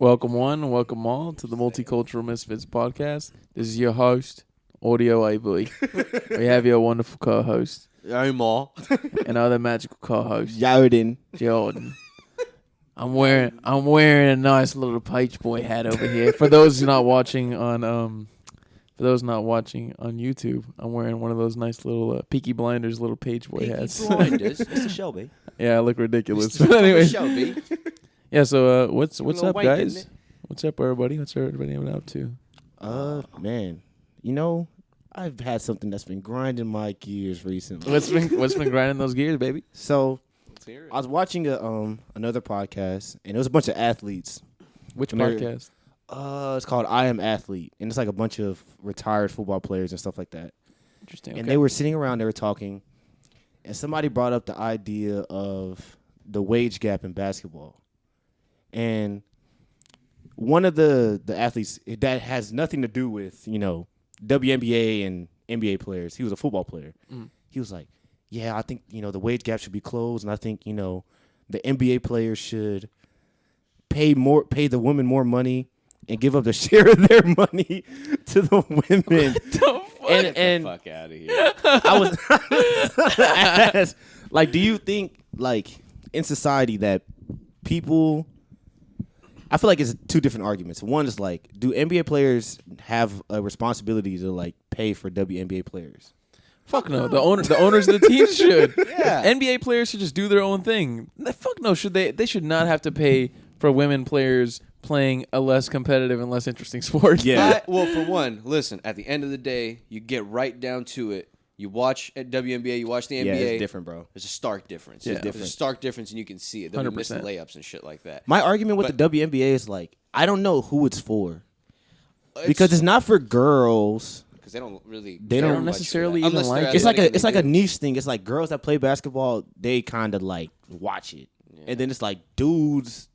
Welcome one, welcome all to the Multicultural Misfits podcast. This is your host, Audio AB. We have your wonderful co-host. I'm all. And other magical co-host, Jordan. I'm wearing a nice little Page Boy hat over here. For those not watching on YouTube, I'm wearing one of those nice little Peaky Blinders little Page Boy hats. Peaky Blinders, Mr. Shelby. Yeah, I look ridiculous. Mr. But anyway, Shelby. yeah. So what's up, white, guys? What's up, everybody? What's everybody up to? Man, you know, I've had something that's been grinding my gears recently. What's been grinding those gears, baby? So, I was watching another podcast, and it was a bunch of athletes. Which podcast? It's called I Am Athlete, and it's like a bunch of retired football players and stuff like that. Interesting. And Okay. they were sitting around, they were talking, and somebody brought up the idea of the wage gap in basketball. And one of the athletes that has nothing to do with, WNBA and NBA players, he was a football player. Mm. He was like, yeah, I think, the wage gap should be closed, and I think, the NBA players should pay the women more money and give up the share of their money to the women. Get the fuck out of here. I was like, do you think, in society that people, I feel like it's two different arguments. One is do NBA players have a responsibility to pay for WNBA players? Fuck no. The owners of the teams should. Yeah. NBA players should just do their own thing. Fuck no. Should they? They should not have to pay for women players playing a less competitive and less interesting sport. Yeah. Well, for one, listen, at the end of the day, you get right down to it. You watch at WNBA, you watch the NBA. Yeah, it's different, bro. There's a stark difference. Yeah. There's a stark difference, and you can see it. They'll be missing 100%. layups and shit like that. My argument with the WNBA is I don't know who it's for. Because it's not for girls. Because they don't really. They care don't much for necessarily that. even Unless like they're it. It's like athletic it's and like they a do. niche thing. It's like girls that play basketball, they kind of watch it. Yeah. And then it's dudes.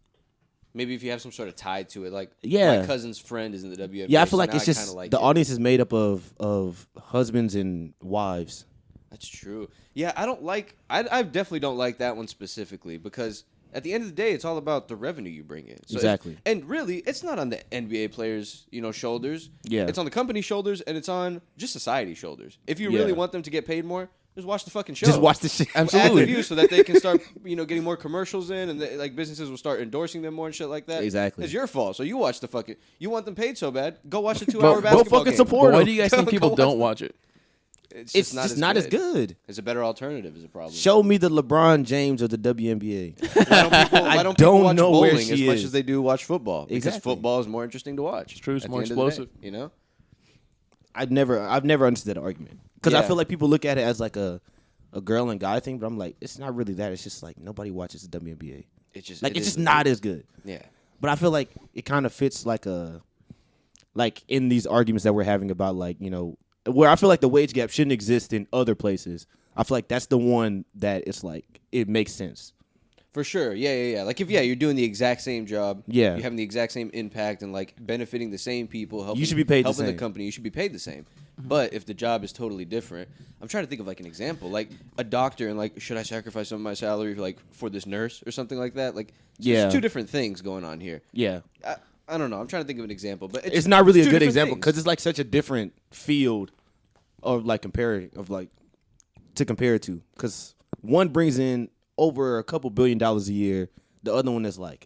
Maybe if you have some sort of tie to it, Yeah. my cousin's friend is in the WNBA. Yeah, I feel so like now it's just kinda like the it. audience is made up of husbands and wives. That's true. Yeah, I definitely don't like that one specifically because at the end of the day, it's all about the revenue you bring in. So Exactly. and really, it's not on the NBA players, shoulders. Yeah. It's on the company shoulders and it's on just society's shoulders. If you Yeah. really want them to get paid more, just watch the fucking show. Just watch the shit. Add the views so that they can start, getting more commercials in, and businesses will start endorsing them more and shit like that. Exactly. It's your fault. So you watch the fucking. You want them paid so bad? Go watch the 2 But- hour go basketball fucking game. support But why them. do you guys think Go people watch don't watch it? It's just just not as good. It's a better alternative. Is a problem. Show me the LeBron James of the WNBA. Why don't don't people watch know where bowling as she much is. as they do watch football? Because Exactly. football is more interesting to watch. It's true, it's more explosive. I've never understood that argument because I Yeah. feel like people look at it as a girl and guy thing, but I'm like, it's not really that. It's just nobody watches the WNBA. It's just It's just not as good. Yeah. But I feel like it kind of fits in these arguments that we're having about where I feel like the wage gap shouldn't exist in other places. I feel like that's the one that it's it makes sense. For sure. Yeah. Like if you're doing the exact same job. Yeah. You're having the exact same impact and benefiting the same people. Helping, You should be paid the helping same. the company. You should be paid the same. But if the job is totally different, I'm trying to think of an example, like a doctor and should I sacrifice some of my salary for this nurse or something like that? Yeah. There's two different things going on here. Yeah. I don't know. I'm trying to think of an example, but It's not really a two good different example things. because it's such a different field of to compare it to. Because one brings in over a couple $1 billion a year, the other one is a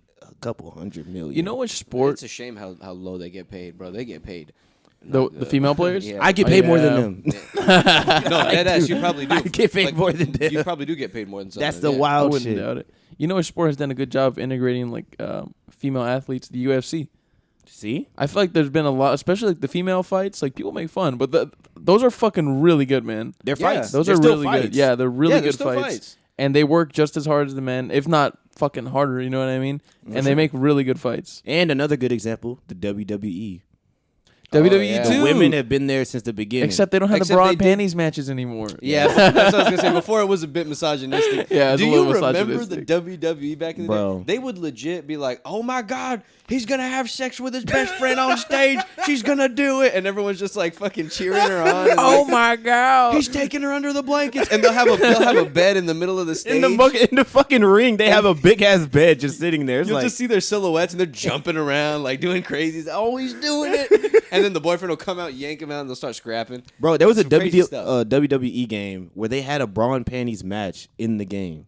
couple $100 million. You know which sport? It's a shame how low they get paid, bro. They get paid. The female players? Yeah. I get paid more than them. No, deadass, you probably do. I get paid more than them. You probably do get paid more than some. That's of the them, yeah. I wild wouldn't shit. doubt it. You know which sport has done a good job of integrating female athletes? The UFC. See? I feel like there's been a lot, especially the female fights. People make fun, but those are fucking really good, man. They're Yeah. fights. Those They're are still really fights. good. Yeah, they're really Yeah, they're good still fights. and they work just as hard as the men, if not fucking harder. You know what I mean? And they make really good fights. And another good example, the WWE. WWE yeah. too. The women have been there since the beginning. Except they don't have Except the bra they and did- panties matches anymore. Yeah, that's what I was gonna say. Before it was a bit misogynistic. Yeah, it's do a you little remember the misogynistic. WWE back in the Bro. day? They would legit be like, "Oh my god, he's gonna have sex with his best friend on stage. She's gonna do it, and everyone's just like fucking cheering her on. Oh like, my god! he's taking her under the blankets, and they'll have a bed in the middle of the stage. In the fucking ring, they have a big ass bed just sitting there. It's You'll like, just see their silhouettes, and they're jumping around like doing crazies. Oh, he's doing it, and then the boyfriend will come out, yank him out, and they'll start scrapping. bro, there was a Some crazy stuff. WWE game where they had a bra and panties match in the game.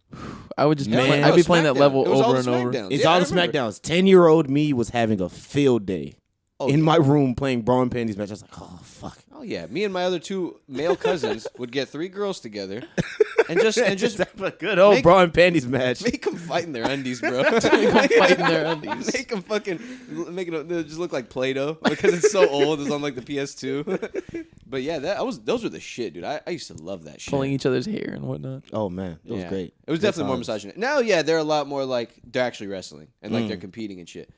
I would just Man. I'd be playing that SmackDown. level It was all over the and over. SmackDowns. It's Yeah, all I the remember. SmackDowns. 10-year-old me was having a field day Oh, in my room playing bra and panties match. I was like, oh fuck. Oh yeah, me and my other two male cousins would get 3 girls together, and just Have a good old make- bra and panties match. make them fight in their undies, bro. Fight in their undies. Make them fucking make it. They just look like Play-Doh because it's so old. It's on like the PS2. But yeah, those were the shit, dude. I used to love that shit. Pulling each other's hair and whatnot. Oh man, it was Yeah. great. It was Good definitely more times. misogynistic. Now, yeah, they're a lot more like they're actually wrestling and like they're competing and shit.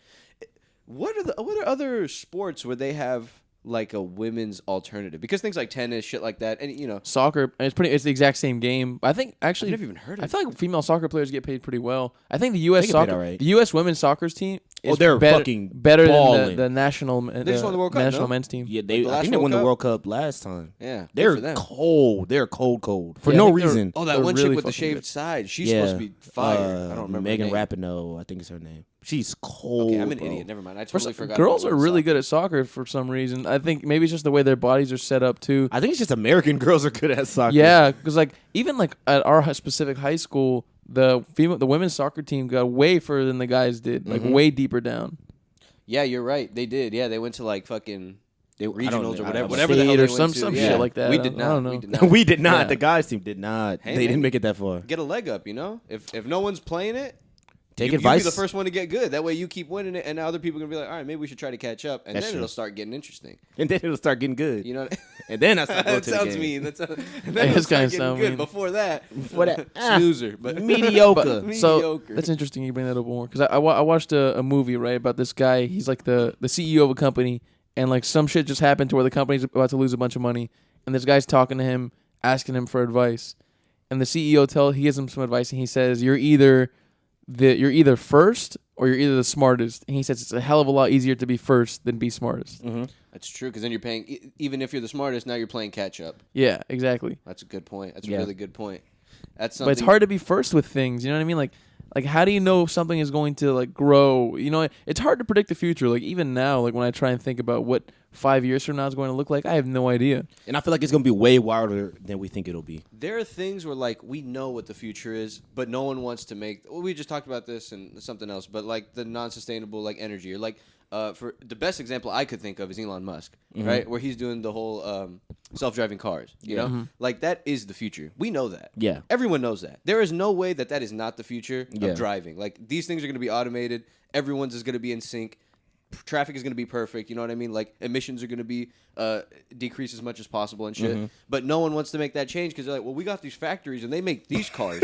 What are other sports where they have like a women's alternative? Because things like tennis, shit like that, and you know, Soccer, it's the exact same game. I think actually, I've never even heard of I feel like female soccer players get paid pretty well. I think the U.S. They get paid soccer, alright. the U.S. women's soccer team, is they're better, fucking better than balling. the national. They just won the World Cup, national no? men's team. Yeah, Like they. the I last think they World won the Cup? World Cup last time. yeah, good They're for them. cold. They're cold for Yeah, I no think they're- reason. Oh, that They're one really chick with the fucking shaved good. side. She's supposed to be fire. I don't remember. Megan her name. Rapinoe, I think is her name. She's cold. Okay, I'm an bro. idiot. Never mind. I For totally some- forgot. girls about are really soccer. good at soccer for some reason. I think maybe it's just the way their bodies are set up too. I think it's just American girls are good at soccer. Yeah, because like even like at our specific high school, the women's soccer team got way further than the guys did, like way deeper down. Yeah, you're right. They did. Yeah, they went to like fucking regionals or whatever, I whatever the hell State they or went some to. shit Yeah. like that. We did I not. don't know. We did don't. not. We did not. Yeah. The guys team did not. Hey, they man. didn't make it that far. Get a leg up, you know. If no one's playing it, Take you advice. be the first one to get good. That way you keep winning it, and now other people are gonna be like, all right, maybe we should try to catch up, and That's then true. it'll start getting interesting. and then it'll start getting good. You know. And then I start going That to the sounds game. mean. That's It then does it'll start kinda getting sound good. mean. Before that, Before that, snoozer, but mediocre. So mediocre. that's interesting you bring that up more because I watched a movie right about this guy. He's like the CEO of a company, and like some shit just happened to where the company's about to lose a bunch of money, and this guy's talking to him, asking him for advice, and the CEO he gives him some advice, and he says you're either first or you're either the smartest, and he says it's a hell of a lot easier to be first than be smartest. That's true, because then you're paying. Even if you're the smartest, now you're playing catch up. Yeah, exactly. That's a good point. That's Yeah. a really good point. That's But something. it's hard to be first with things. You know what I mean? Like how do you know if something is going to like grow? You know, it's hard to predict the future. Like even now, like when I try and think about what 5 years from now is going to look like, I have no idea. And I feel like it's gonna be way wilder than we think it'll be. There are things where like we know what the future is, but no one wants to make. Well, we just talked about this and something else, but like the non-sustainable like energy or like for the best example I could think of is Elon Musk, right? Where he's doing the whole self-driving cars. You know, like that is the future. We know that. Yeah. Everyone knows that. There is no way that is not the future Yeah. of driving. Like these things are going to be automated. Everyone's is going to be in sync. Traffic is going to be perfect. You know what I mean? Like emissions are going to be decreased as much as possible and shit. But no one wants to make that change because they're like, well, we got these factories and they make these cars.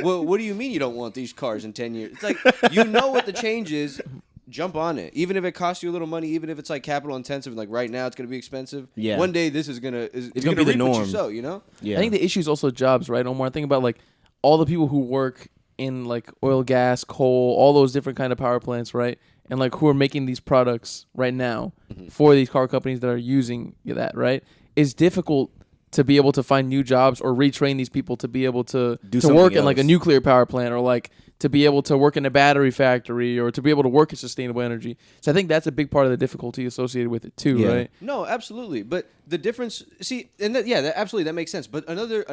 Well, what do you mean you don't want these cars in 10 years? It's like, you know what the change is. Jump on it. Even if it costs you a little money, even if it's like capital intensive, and like right now it's going to be expensive. Yeah. One day this is going to It's gonna be the norm. So, you know? Yeah. I think the issue is also jobs, right, Omar? Think about like all the people who work in like oil, gas, coal, all those different kind of power plants, right? And like who are making these products right now for these car companies that are using that, right? It's difficult to be able to find new jobs or retrain these people to be able to something work in like a else. nuclear power plant or like to be able to work in a battery factory or to be able to work in sustainable energy. So I think that's a big part of the difficulty associated with it too, Yeah. right? No, absolutely. But the difference, see, and that absolutely that makes sense. But another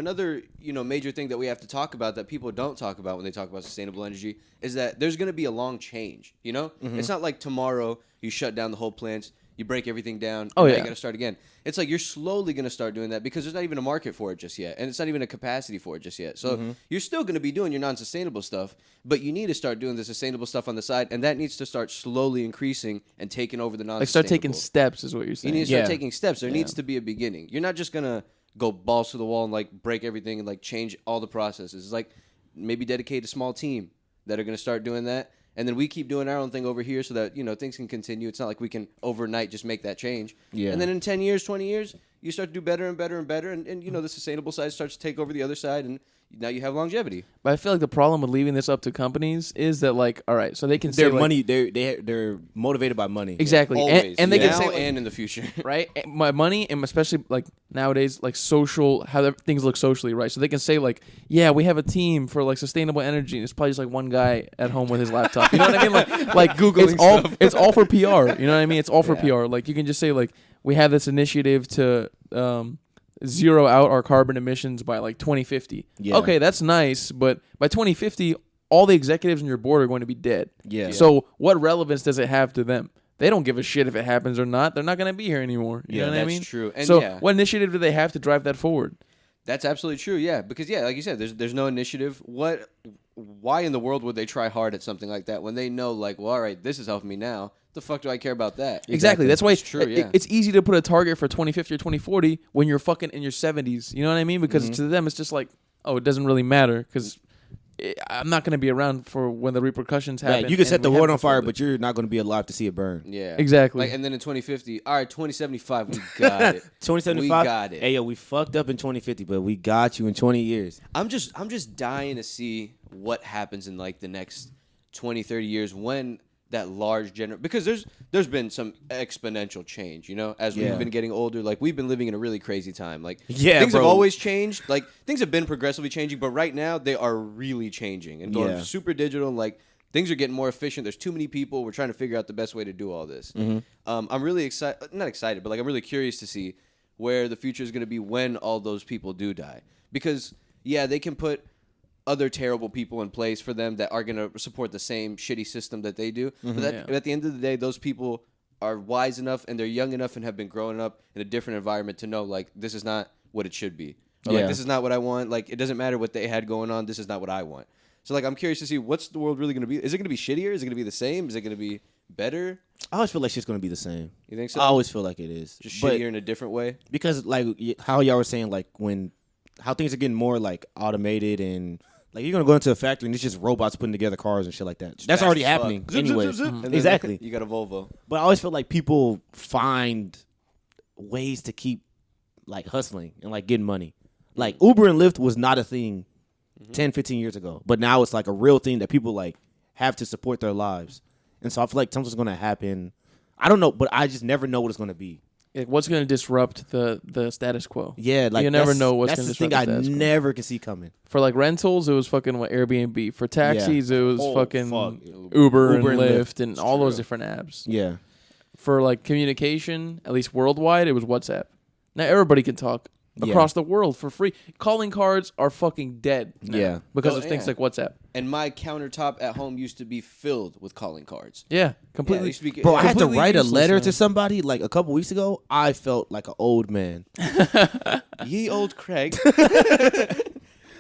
major thing that we have to talk about that people don't talk about when they talk about sustainable energy is that there's going to be a long change. You know, it's not like tomorrow you shut down the whole plants, you break everything down, Oh, and now yeah. you got to start again. It's like you're slowly going to start doing that because there's not even a market for it just yet, and it's not even a capacity for it just yet. So you're still going to be doing your non-sustainable stuff, but you need to start doing the sustainable stuff on the side, and that needs to start slowly increasing and taking over the non-sustainable. Like start taking steps is what you're You saying. need to start Yeah. taking steps. There needs to be a beginning. You're not just gonna go balls to the wall and like break everything and like change all the processes. It's like maybe dedicate a small team that are gonna start doing that, and then we keep doing our own thing over here so that things can continue. It's not like we can overnight just make that change. Yeah. And then in 10 years, 20 years, you start to do better and better and better, and you know the sustainable side starts to take over the other side, and now you have longevity. But I feel like the problem with leaving this up to companies is that, like, all right, so they can say Their like, money, they're motivated by money. exactly, Always, and they now can say like, and in the future. right, my money, and especially like nowadays, like social, how things look socially, right? So they can say like, yeah, we have a team for like sustainable energy, and it's probably just like one guy at home with his laptop. You know what I mean? Like Googling stuff. It's all for PR. You know what I mean? It's all for PR. Like you can just say like, we have this initiative to zero out our carbon emissions by like 2050. Yeah. Okay, that's nice, but by 2050, all the executives on your board are going to be dead. Yeah. So what relevance does it have to them? They don't give a shit if it happens or not. They're not going to be here anymore. You know what I mean? That's true. And so what initiative do they have to drive that forward? That's absolutely true. Yeah, because like you said, there's no initiative. Why in the world would they try hard at something like that when they know, like, well, all right, this is helping me now. The fuck do I care about that? Exactly. That's why it's true. It's easy to put a target for 2050 or 2040 when you're fucking in your 70s. You know what I mean? Because to them, it's just like, oh, it doesn't really matter because I'm not going to be around for when the repercussions happen. Yeah, you can set the world on fire, but but you're not going to be alive to see it burn. Yeah, exactly. Like, and then in 2050, all right, 2075, we got it. 2075, we got it. Hey, yo, we fucked up in 2050, but we got you in 20 years. I'm just dying to see what happens in like the next 20, 30 years when that large because there's been some exponential change, you know, as we've been getting older. Like we've been living in a really crazy time. Like things have always changed. Like things have been progressively changing, but right now they are really changing and going super digital. And like things are getting more efficient. There's too many people. We're trying to figure out the best way to do all this. I'm really excited, not excited, but like I'm really curious to see where the future is going to be when all those people do die. Because they can put other terrible people in place for them that are going to support the same shitty system that they do. But at the end of the day, those people are wise enough and they're young enough and have been growing up in a different environment to know, like, this is not what it should be. Or, like, this is not what I want. Like, it doesn't matter what they had going on. This is not what I want. So, like, I'm curious to see what's the world really going to be. Is it going to be shittier? Is it going to be the same? Is it going to be better? I always feel like shit's going to be the same. You think so? I always feel like it is. Just shittier in a different way? Because, like, how y'all were saying, like, how things are getting more, like, automated and... Like, you're going to go into a factory and it's just robots putting together cars and shit like that. That's already happening anyway. Exactly. You got a Volvo. But I always feel like people find ways to keep, like, hustling and, like, getting money. Like, Uber and Lyft was not a thing 10, 15 years ago. But now it's, like, a real thing that people, like, have to support their lives. And so I feel like something's going to happen. I don't know, but I just never know what it's going to be. Like, what's going to disrupt the status quo? Yeah, like you never know what's going to disrupt the status quo. That's the thing I never can see coming. For like rentals, it was fucking Airbnb. For taxis, it was fucking Uber Uber and and Lyft and all those different apps. Yeah. For like communication, at least worldwide, it was WhatsApp. Now everybody can talk across the world for free. Calling cards are fucking dead now because of things like WhatsApp. And my countertop at home used to be filled with calling cards. Yeah, completely. Bro, I had to write a letter now. to somebody like a couple weeks ago. I felt like an old man. Ye old Craig.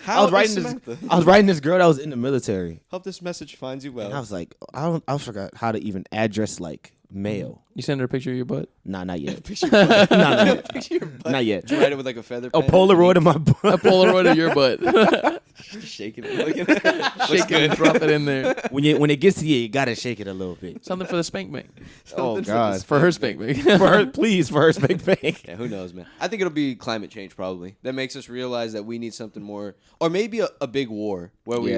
I was writing this girl that was in the military. Hope this message finds you well. And I was like, I forgot how to even address like mail. You send her a picture of your butt? Nah, not yet. Picture your butt. Not yet. Did you write it with like a feather A pen? Polaroid of my butt. A Polaroid of your butt. Shaking it. Looking at it. Shake it and drop it in there. When it gets to you gotta shake it a little bit. Something for the spank bank. Oh God, For her spank bank. for her spank bank. Yeah, who knows, man? I think it'll be climate change probably. That makes us realize that we need something more, or maybe a big war where we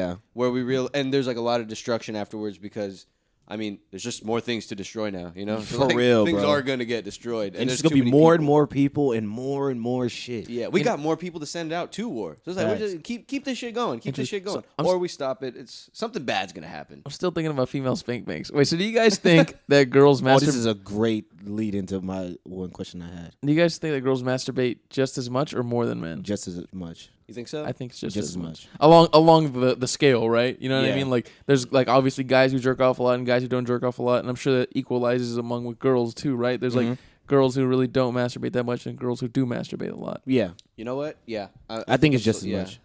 and there's like a lot of destruction afterwards because. I mean, there's just more things to destroy now, you know? So For real, things bro. are going to get destroyed. And there's going to be more and more people and more shit. Yeah, we got more people to send out to war. So it's like, we're just keep this shit going. Keep this shit going. Or we stop it. It's something bad's going to happen. I'm still thinking about female spank banks. Wait, so do you guys think that girls masturbate? This is a great lead into my one question I had. Do you guys think that girls masturbate just as much or more than men? Just as much. You think so? I think it's just as much. Along the scale, right? You know what I Yeah. mean? Like, there's like obviously guys who jerk off a lot and guys who don't jerk off a lot, and I'm sure that equalizes among with girls too, right? There's like girls who really don't masturbate that much and girls who do masturbate a lot. Yeah. You know what? Yeah. I think it's just as much.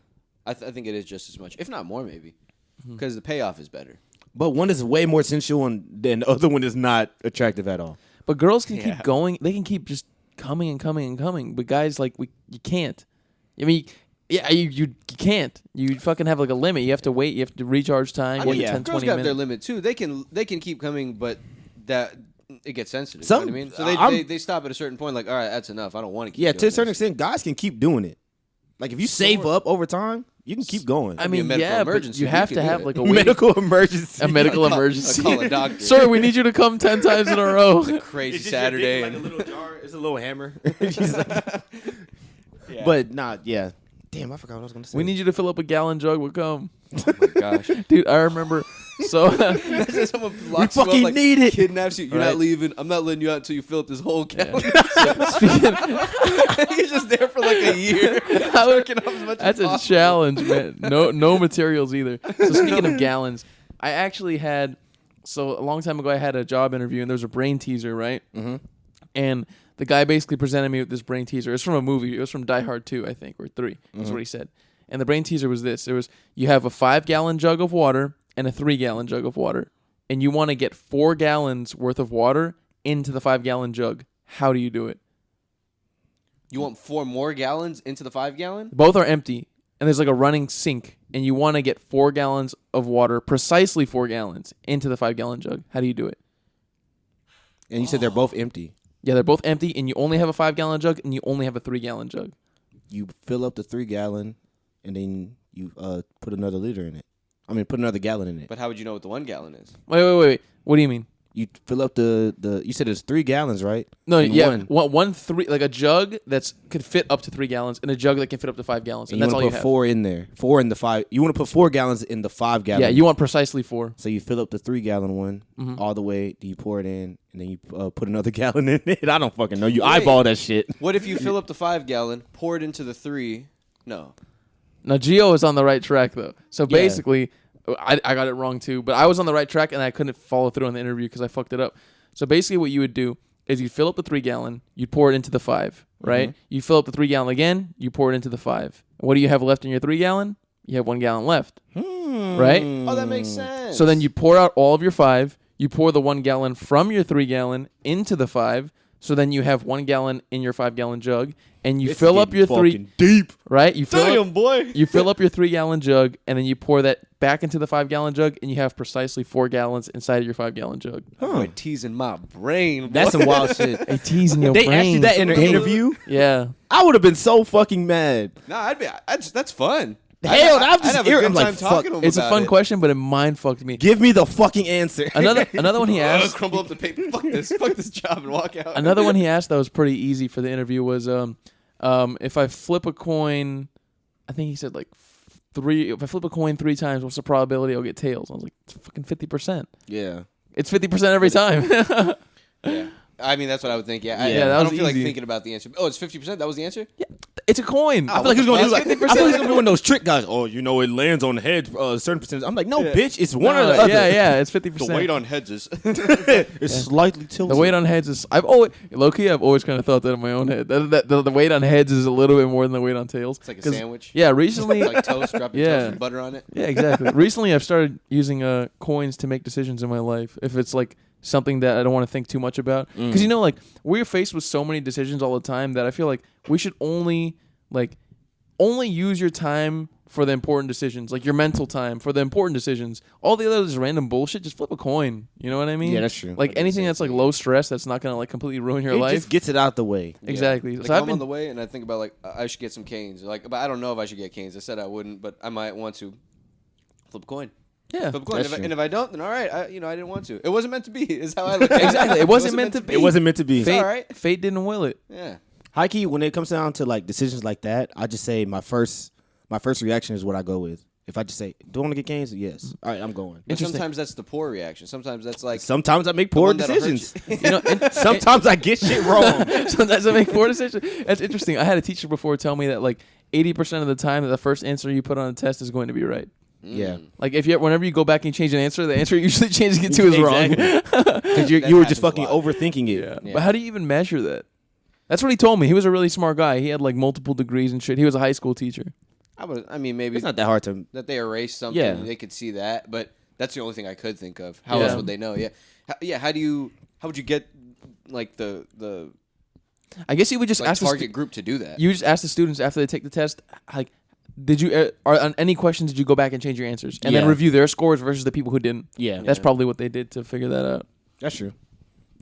I think it is just as much, if not more, maybe, because the payoff is better. But one is way more sensual than the other one is not attractive at all. But girls can keep going. They can keep just coming and coming and coming. But guys, like, you can't. I mean, yeah, you can't. You fucking have like a limit. You have to wait. You have to recharge time. I mean, 10, girls 20 got minutes. their limit too. They can keep coming, but that it gets sensitive. Some- you know what I mean? So they stop at a certain point, like, all right, that's enough. I don't want to keep. Yeah, doing to a certain this. extent, guys can keep doing it. Like if you save up over time, you can keep going. I be a mean, medical yeah, but emergency. you We have can to do have it. like a waiting, medical emergency. a medical I emergency. call a doctor. Sir, we need you to come 10 times in a row. Crazy Saturday. Like a and little jar. It's a little hammer. She's like, Yeah. but nah, yeah. Damn, I forgot what I was gonna say. We need you to fill up a gallon jug with cum. oh my gosh. Dude, I remember. So Imagine someone locks you up, fucking like, need it. kidnaps you. You're Right. not leaving. I'm not letting you out until you fill up this whole gallon. speaking, He's just there for like a year. Jerking off as much that's as a possible. challenge, man. No materials either. So speaking of gallons, I actually had. So a long time ago, I had a job interview, and there was a brain teaser, right? Mm-hmm. And the guy basically presented me with this brain teaser. It's from a movie. It was from Die Hard 2, I think, or 3. That's what he said. And the brain teaser was this. It was, you have a 5-gallon jug of water and a 3-gallon jug of water. And you want to get 4 gallons worth of water into the 5-gallon jug. How do you do it? You want 4 more gallons into the 5-gallon? Both are empty. And there's like a running sink. And you want to get 4 gallons of water, precisely 4 gallons, into the 5-gallon jug. How do you do it? And you said they're both empty. Yeah, they're both empty. And you only have a 5-gallon jug. And you only have a 3-gallon jug. You fill up the 3-gallon, and then you put another liter in it. I mean, put another gallon in it. But how would you know what the 1 gallon is? Wait. What do you mean? You fill up the you said it's 3 gallons, right? No, In yeah, one. one three, like a jug that's could fit up to 3 gallons, and a jug that can fit up to 5 gallons, and And you that's all want you to put have. 4 in there. 4 in the 5. You want to put 4 gallons in the 5-gallon. Yeah, you want precisely 4. So you fill up the 3-gallon one Mhm. all the way. Then you pour it in, and then you put another gallon in it. I don't fucking know. You Wait. eyeball that shit. What if you fill up the 5-gallon, pour it into the 3? No. Now Gio is on the right track though. So Yeah. basically, I got it wrong too, but I was on the right track and I couldn't follow through on the interview because I fucked it up. So basically, what you would do is you fill up the 3-gallon, you pour it into the 5, right? You fill up the 3-gallon again, you pour it into the 5. What do you have left in your 3-gallon? You have 1 gallon left, right? Oh, that makes sense. So then you pour out all of your 5. You pour the 1 gallon from your 3-gallon into the 5. So then you have 1 gallon in your 5-gallon jug, and you fill up your 3. deep. Right? You fill up, boy. you fill up your 3-gallon jug, and then you pour that back into the 5-gallon jug, and you have precisely 4 gallons inside of your 5-gallon jug. Boy, teasing my brain. That's boy. some wild shit. Hey, teasing your They brain. asked you that in an Damn. interview. Yeah. I would have been so fucking mad. Nah, that's fun. Hell, I'm I'd just have a ir- good I'm like, time fuck. talking to him It's a about fun it. question, but it mind fucked me. Give me the fucking answer. Another one he asked. Crumble up the paper. Fuck this job and walk out. Another one he asked that was pretty easy for the interview was if I flip a coin, I think he said like 3. If I flip a coin 3 times, what's the probability I'll get tails? I was like, it's fucking 50%. Yeah. It's 50% every time. Yeah. I mean, that's what I would think. Yeah. Yeah, that I was don't feel easy. like thinking about the answer. Oh, it's 50%. That was the answer. It's a coin. I feel like he's gonna do like, I feel like he's 50%. gonna be one of those trick guys. Oh, you know, it lands on the head a certain percentage. I'm like, no, Yeah. bitch, it's one or No, the other. yeah, it's 50%. The weight on heads is. It's slightly tilted. The weight on heads is. I've always low key. I've always kind of thought that in my own head. The weight on heads is a little bit more than the weight on tails. It's like a 'Cause, sandwich. Yeah, recently. Like toast, dropping Yeah. toast with butter on it. Yeah, exactly. Recently, I've started using coins to make decisions in my life. If it's like something that I don't want to think too much about, because you know, like we're faced with so many decisions all the time that I feel like we should only use your time for the important decisions, like your mental time for the important decisions. All the others is random bullshit. Just flip a coin. You know what I mean? Yeah, that's true. Like That's anything the that's same like low stress, that's not gonna like completely ruin your It life. just gets it out the way. Exactly. Like So I've I'm on been. the way, and I think about like I should get some canes. Like, but I don't know if I should get canes. I said I wouldn't, but I might want to. Flip a coin. Yeah. Flip a coin. That's true. And if I don't, then all right. I didn't want to. It wasn't meant to be. Is how I look at it. Exactly. It wasn't meant to be. It wasn't meant to be. It's Fate, all right. fate didn't will it. Yeah. High key, when it comes down to like decisions like that, I just say my first reaction is what I go with. If I just say, do I want to get canes? Yes. All right, I'm going. But Interesting. sometimes that's the poor reaction. Sometimes that's like Sometimes I make the poor one that'll hurt decisions. you. You know. Sometimes I get shit wrong. Sometimes I make poor decisions. That's interesting. I had a teacher before tell me that like 80% of the time that the first answer you put on a test is going to be right. Yeah. Like whenever you go back and change an answer, the answer you're usually changing it to is wrong. Because you That were just happens a fucking lot. overthinking it. Yeah. Yeah. But how do you even measure that? That's what he told me. He was a really smart guy. He had like multiple degrees and shit. He was a high school teacher. I mean, maybe It's not that hard to. that they erased something. Yeah. They could see that, but that's the only thing I could think of. How Yeah. else would they know? Yeah. How would you get like the I guess you would just like ask target group to do that? you just ask the students after they take the test, like, did you on any questions did you go back and change your answers and then Yeah. review their scores versus the people who didn't? Yeah. That's probably what they did to figure that out. That's true.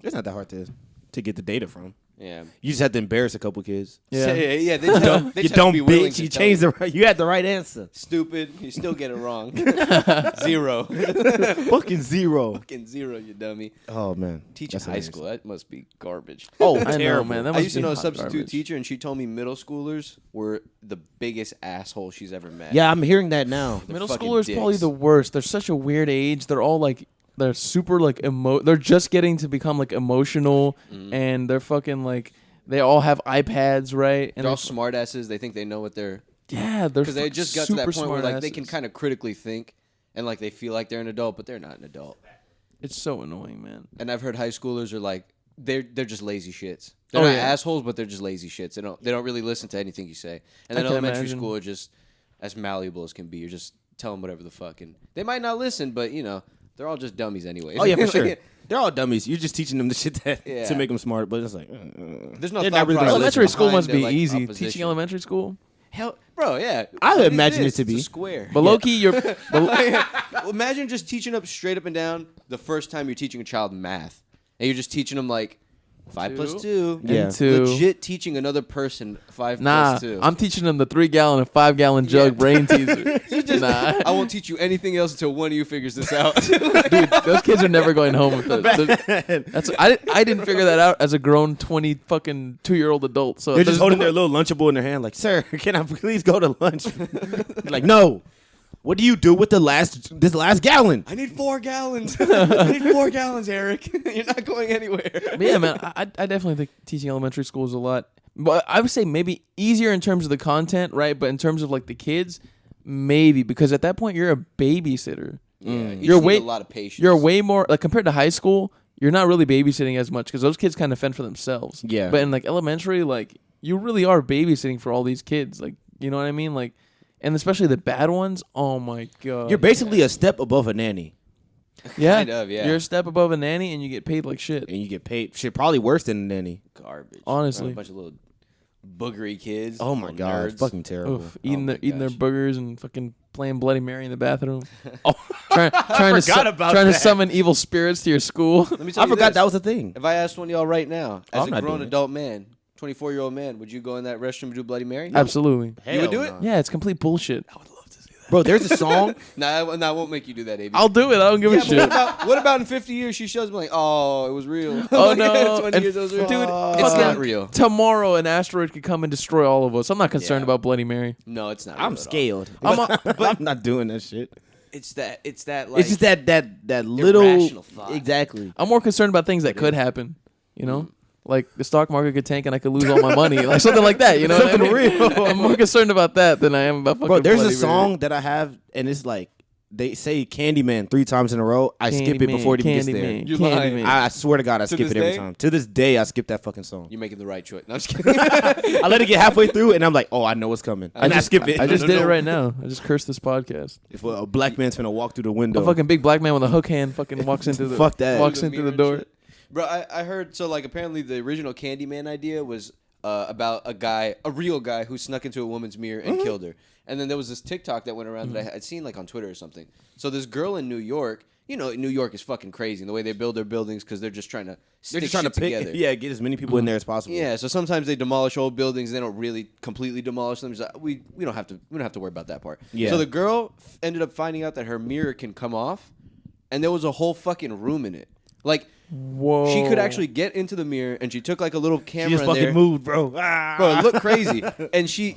It's not that hard to get the data from. Yeah. You just have to embarrass a couple kids. Yeah. Yeah. They just, they You just dumb be willing bitch. to You tell changed you had the right answer. Stupid. You still get it wrong. 0. Fucking 0. Fucking 0, you dummy. Oh man, Teaching That's high hilarious. school, that must be garbage. Oh, I know, terrible. man. That I must used to be know a hot substitute garbage. teacher, and she told me middle schoolers were the biggest asshole she's ever met. Yeah, I'm hearing that now. They're Middle fucking schoolers probably dicks. the worst. They're such a weird age. They're all like they're super like they're just getting to become like emotional, and they're fucking like they all have iPads, right? And They're all smartasses. They think they know what they're... yeah, they're Because they just got to super that point where like they can smartasses. kind of critically think, and like they feel like they're an adult, but they're not an adult. It's so annoying, man. And I've heard high schoolers are like they're just lazy shits. They're Oh, not yeah. assholes, but they're just lazy shits. They don't really listen to anything you say. And then I can elementary imagine. school are just as malleable as can be. You're just tell them whatever the fuck, and they might not listen, but they're all just dummies anyway. Oh yeah, for sure. They're all dummies. You're just teaching them the shit Yeah. to make them smart, but it's like There's no They're thought not really process Elementary school behind must their, be like, easy. opposition. Teaching elementary school, Hell, bro, yeah. I Look at imagine this. it to It's a be. square. but low key, you're Well, imagine just teaching up straight up and down the first time you're teaching a child math, and you're just teaching them like 5 plus 2. Yeah. into Legit teaching another person 5 nah. plus 2. I'm teaching them the 3-gallon and 5-gallon jug Yeah. brain teaser. Nah, I won't teach you anything else until one of you figures this out. dude, those kids are never going home with this. That's I didn't figure that out as a grown 20 fucking 2-year-old adult. So they're just there's holding no- their little Lunchable in their hand, like, "Sir, can I please go to lunch?" Like, no. What do you do with this last gallon? I need 4 gallons. I need 4 gallons, Eric. You're not going anywhere. But yeah, man, I definitely think teaching elementary school is a lot. But I would say maybe easier in terms of the content, right? But in terms of like the kids, maybe because at that point you're a babysitter. Yeah, you You're just need way- a lot of patience. You're way more like compared to high school. You're not really babysitting as much because those kids kind of fend for themselves. Yeah. But in like elementary, like you really are babysitting for all these kids. Like you know what I mean? Like, and especially the bad ones. Oh my god. You're basically a step above a nanny, yeah. Kind of, yeah. You're a step above a nanny and you get paid like shit. and you get paid shit probably worse than a nanny. garbage. Honestly. Around a bunch of little boogery kids. Oh my little god, nerds. it's fucking terrible. Oof, eating my their gosh. boogers and fucking playing Bloody Mary in the bathroom. Oh, trying to forgot about trying to that. summon evil spirits to your school. Let me tell I you forgot this. that was a thing. If I asked one of y'all right now, Oh, as I'm a not grown doing it. adult man, 24-year-old man, would you go in that restroom and do Bloody Mary? Absolutely. You would do it? Hell Yeah, it's complete bullshit. I would love to see that. Bro, there's a song. Nah, I won't make you do that, AB. I'll do it. I don't give a yeah, but shit. what about in 50 years she shows me like, oh, it was real. Oh, Like, no. 20 And years it was real. dude, it's fucking not real. Tomorrow, an asteroid could come and destroy all of us. I'm not concerned Yeah. about Bloody Mary. No, it's not real I'm at all. scared. I'm I'm not doing that shit. It's that like It's just that little irrational thought. exactly. I'm more concerned about things that could happen. You know, like the stock market could tank and I could lose all my money, like something like that. You know, Something what I mean? real. I'm more concerned about that than I am about fucking. Bro, there's a Bloody song that I have, and it's like they say Candyman 3 times in a row. I skip it before it even gets there. You lying. I swear to God, I skip this it every day? time. To this day, I skip that fucking song. You're making the right choice. No, I'm just kidding. I let it get halfway through, and I'm like, oh, I know what's coming. And I skip it. I just did it right now. I just cursed this podcast. If a black man's finna walk through the window, A fucking big black man with a hook hand fucking walks into the Fuck that. walks The into mirror the and door. shit. Bro, I heard so like apparently the original Candyman idea was about a real guy who snuck into a woman's mirror and killed her. And then there was this TikTok that went around that I'd seen like on Twitter or something. So this girl in New York, you know, New York is fucking crazy in the way they build their buildings because they're just trying to they're stick just trying to shit pick, together. yeah, get as many people in there as possible. Yeah, so sometimes they demolish old buildings. They don't really completely demolish them. It's like, we don't have to worry about that part. Yeah. So the girl ended up finding out that her mirror can come off, and there was a whole fucking room in it. Like Whoa. she could actually get into the mirror, and she took like a little camera. She just in fucking there. moved, bro. Ah. Bro, it looked crazy. And she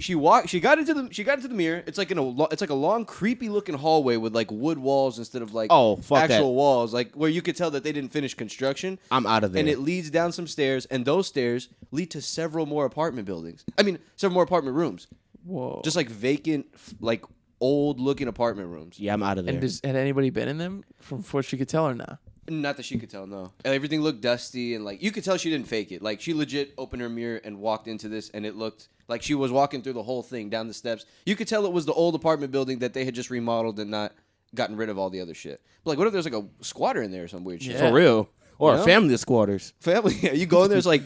got into the mirror. It's like it's like a long, creepy looking hallway with like wood walls instead of like Oh, fuck actual that. walls, like where you could tell that they didn't finish construction. I'm out of there. And it leads down some stairs, and those stairs lead to several more apartment buildings. I mean, several more apartment rooms. Whoa. Just like vacant, like old looking apartment rooms. Yeah, I'm out of there. And had anybody been in them from what she could tell or not? Not that she could tell, no. Everything looked dusty, and like you could tell she didn't fake it. Like she legit opened her mirror and walked into this, and it looked like she was walking through the whole thing down the steps. You could tell it was the old apartment building that they had just remodeled and not gotten rid of all the other shit. But like, what if there's like a squatter in there or some weird shit? Yeah. For real. Or You know? a family of squatters. Family, yeah, you go in there, it's like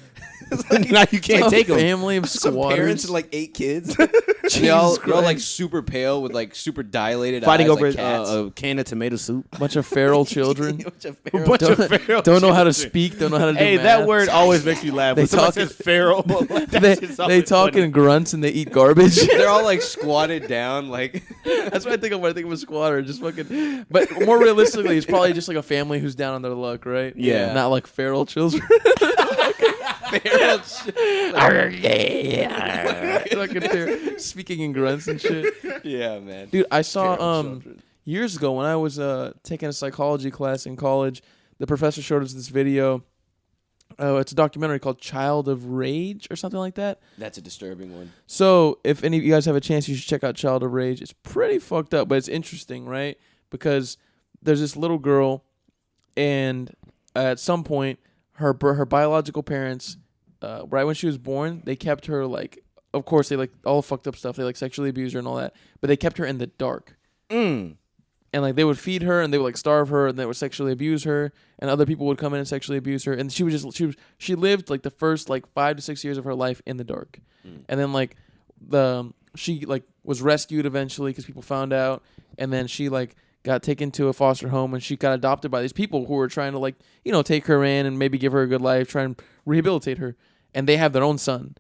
Now you can't take them. Family of Some squatters. parents and like 8 kids. Jesus they're all like Christ. super pale with like super dilated Fighting eyes, over like cats. a can of tomato soup. Bunch of feral children. Bunch of A feral bunch of don't, feral don't know how to children. speak. Don't know how to do Hey, math. that word always makes me laugh. They When somebody talk- says feral. Like, that They, shit's they always talk funny. in grunts and they eat garbage. They're all like squatted down, like That's what I think of when I think of a squatter. Just fucking. But more realistically, it's probably just like a family who's down on their luck, right? Yeah. Not like feral children. feral. Fucking speaking in grunts and shit. Yeah, man. Dude, I saw Feral children. years ago when I was taking a psychology class in college, the professor showed us this video. Oh, it's a documentary called Child of Rage or something like that. That's a disturbing one. So if any of you guys have a chance, you should check out Child of Rage. It's pretty fucked up, but it's interesting, right? Because there's this little girl, and at some point, her biological parents, right when she was born, they kept her like, of course, they like all fucked up stuff. They like sexually abused her and all that, but they kept her in the dark. And like they would feed her and they would like starve her and they would sexually abuse her, and other people would come in and sexually abuse her, and she lived like the first like 5 to 6 years of her life in the dark. And then like she like was rescued eventually because people found out, and then she like got taken to a foster home, and she got adopted by these people who were trying to like, you know, take her in and maybe give her a good life, try and rehabilitate her, and they have their own son.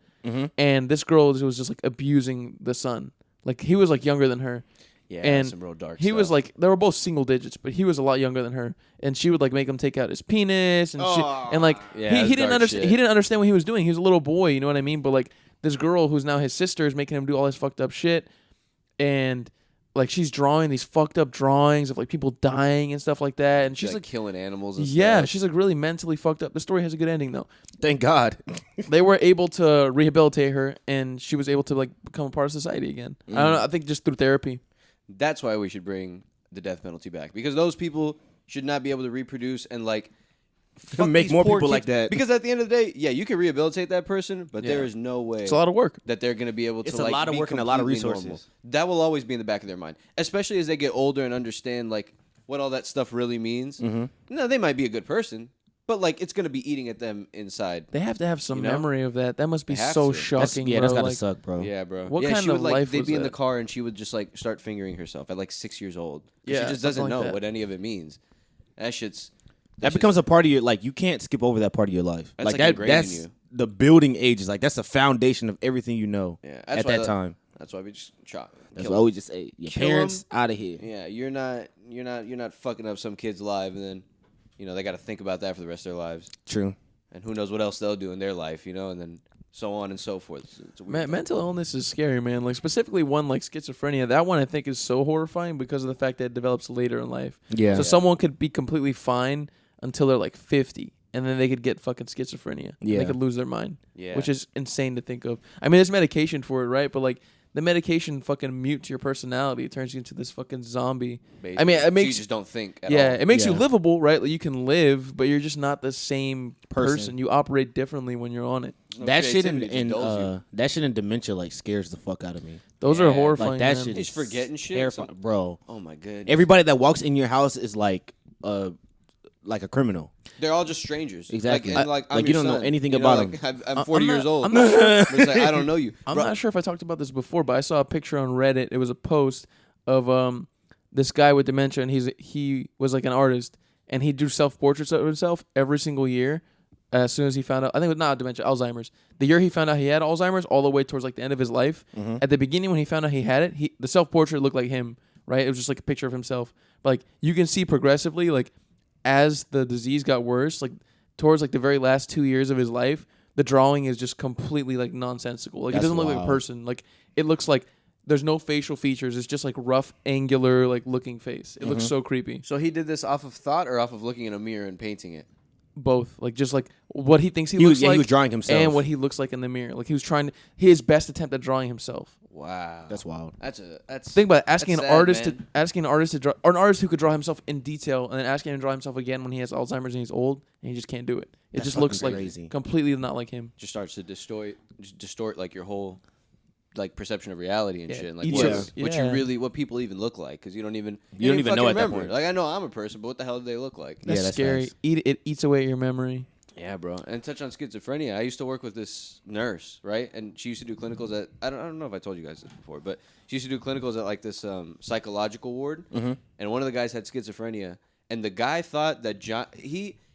And this girl was just like abusing the son. Like he was like younger than her. Yeah, And some real dark he stuff. was like, they were both single digits, but he was a lot younger than her, and she would like make him take out his penis and shit, and like Yeah, he that's didn't dark understand. shit. He didn't understand what he was doing. He was a little boy, you know what I mean? But like this girl who's now his sister is making him do all this fucked up shit, and like she's drawing these fucked up drawings of like people dying and stuff like that, and she's like killing animals and yeah, stuff. she's like really mentally fucked up. The story has a good ending though. Thank God. They were able to rehabilitate her, and she was able to like become a part of society again. I don't know. I think just through therapy. That's why we should bring the death penalty back, because those people should not be able to reproduce and like fuck Make these more poor people like kids. that. Because at the end of the day, yeah, you can rehabilitate that person, but Yeah. there is no way It's a lot of work. that they're going to be able to It's a like lot of be work and a lot of completely resources. normal. That will always be in the back of their mind, especially as they get older and understand like what all that stuff really means. No, they might be a good person, but like it's going to be eating at them inside. They have to have some You know? memory of that. That must be They have so to. shocking. That's bro. gotta Like, suck, bro. Yeah, bro. What yeah, kind she would of like life they'd was be in the that? car and she would just like start fingering herself at like 6 years old. Yeah, She just something doesn't like know that. what any of it means. That shit's That becomes a part of your, like, you can't skip over that part of your life. That's, Like, like, that, ingrained in that's you. the building ages. Like, that's the foundation of everything you know yeah, at that time. That's why we just chop. That's kill why we just say, your Kill parents 'em. out of here. Yeah, you're not fucking up some kid's life, and then, you know, they got to think about that for the rest of their lives, True. and who knows what else they'll do in their life, you know, and then so on and so forth. It's a weird thing. Mental illness is scary, man. Like specifically one like schizophrenia. That one I think is so horrifying because of the fact that it develops later in life. Yeah. So someone could be completely fine until they're like 50, and then they could get fucking schizophrenia. Yeah. They could lose their mind. Yeah. Which is insane to think of. I mean, there's medication for it, right? But like the medication fucking mutes your personality. It turns you into this fucking zombie. I mean, So it makes you just don't think at yeah, all. it makes you Yeah. livable, right? Like you can live, but you're just not the same person. You operate differently when you're on it. No That shit in, creativity just dulls you. that shit in dementia, like, scares the fuck out of me. Those Yeah, are like, horrifying. Like, that man. shit Just is forgetting shit. terrifying. Bro. Oh my goodness. Everybody that walks in your house is like a criminal. They're all just strangers. Exactly. Like, and, like, I'm Like, you your don't know son. anything You know, about like, them. I'm 40 years old. I'm not sure. But it's like, I don't know you. I'm Bro, not sure if I talked about this before, but I saw a picture on Reddit. It was a post of this guy with dementia, and he was like an artist, and he drew self-portraits of himself every single year. As soon as he found out, I think it was not dementia, Alzheimer's. The year he found out he had Alzheimer's, all the way towards like the end of his life. At the beginning, when he found out he had it, the self-portrait looked like him, right? It was just like a picture of himself. But like you can see progressively, like as the disease got worse, like towards like the very last 2 years of his life, the drawing is just completely like nonsensical. Like That's it doesn't look like a wild. person. Like it looks like there's no facial features. It's just like rough, angular, like looking face. It looks so creepy. So he did this off of thought or off of looking in a mirror and painting it? Both, like just like what he thinks he He looks was- yeah, like, he was drawing himself. and what he looks like in the mirror. Like he was trying to his best attempt at drawing himself. Wow. That's wild. That's Think about it, asking that's an sad, artist man. to draw, or an artist who could draw himself in detail, and then asking him to draw himself again when he has Alzheimer's and he's old, and he just can't do it. It That's just looks fucking like crazy. completely not like him. just starts to distort like your whole like perception of reality and Yeah, shit. And, like each what, of us- what yeah. you really, what people even look like, because you don't even You don't even fucking know at that remember. point. Like I know I'm a person, but what the hell do they look like? That's that's scary. nice. It eats away at your memory. Yeah, bro. And touch on schizophrenia. I used to work with this nurse, right? And she used to do clinicals at I don't know if I told you guys this before, but she used to do clinicals at like this psychological ward. Mm-hmm. And one of the guys had schizophrenia, and the guy thought that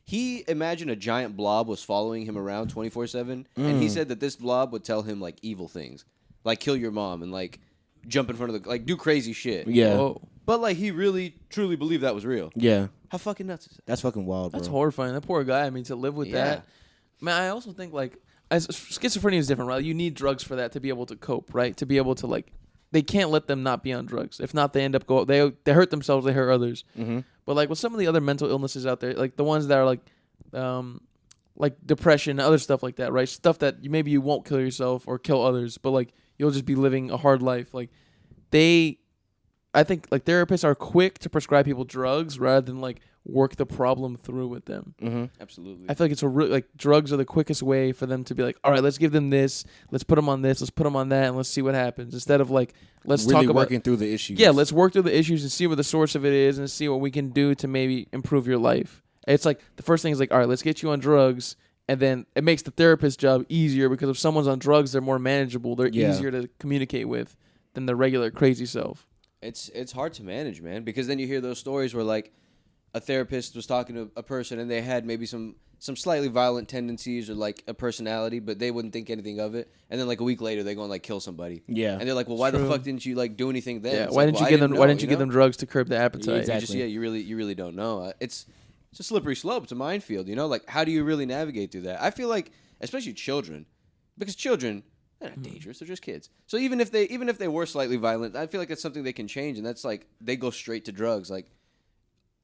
he imagined a giant blob was following him around 24/7, and he said that this blob would tell him like evil things, like kill your mom and like jump in front of the like do crazy shit. Yeah. Whoa. But like he really truly believed that was real. Yeah. How fucking nuts is that? That's fucking wild, bro. That's horrifying. That poor guy. I mean, to live with that. Man, I also think like as schizophrenia is different, right? You need drugs for that to be able to cope, right? To be able to like, they can't let them not be on drugs. If not, they end up they hurt themselves, they hurt others. Mm-hmm. But like with some of the other mental illnesses out there, like the ones that are like depression, other stuff like that, right? Stuff that maybe you won't kill yourself or kill others, but like you'll just be living a hard life. Like I think like therapists are quick to prescribe people drugs rather than like work the problem through with them. Mm-hmm. Absolutely. I feel like it's like drugs are the quickest way for them to be like, all right, let's give them this, let's put them on this, let's put them on that, and let's see what happens. Instead of like, let's really talk about working through the issues. Yeah, let's work through the issues and see what the source of it is and see what we can do to maybe improve your life. It's like the first thing is like, all right, let's get you on drugs. And then it makes the therapist's job easier because if someone's on drugs, they're more manageable. They're easier to communicate with than their regular crazy self. It's hard to manage, man, because then you hear those stories where like a therapist was talking to a person and they had maybe some slightly violent tendencies or like a personality, but they wouldn't think anything of it. And then like a week later, they go and like kill somebody. Yeah, and they're like, well, why the fuck didn't you like do anything then? Yeah, it's why like, didn't you give them? Why didn't you know? give them drugs to curb the appetite? Yeah, exactly. You really don't know. It's a slippery slope. It's a minefield. You know, like how do you really navigate through that? I feel like, especially children, because children. They're not dangerous. They're just kids. So even if they were slightly violent, I feel like that's something they can change, and that's like they go straight to drugs, like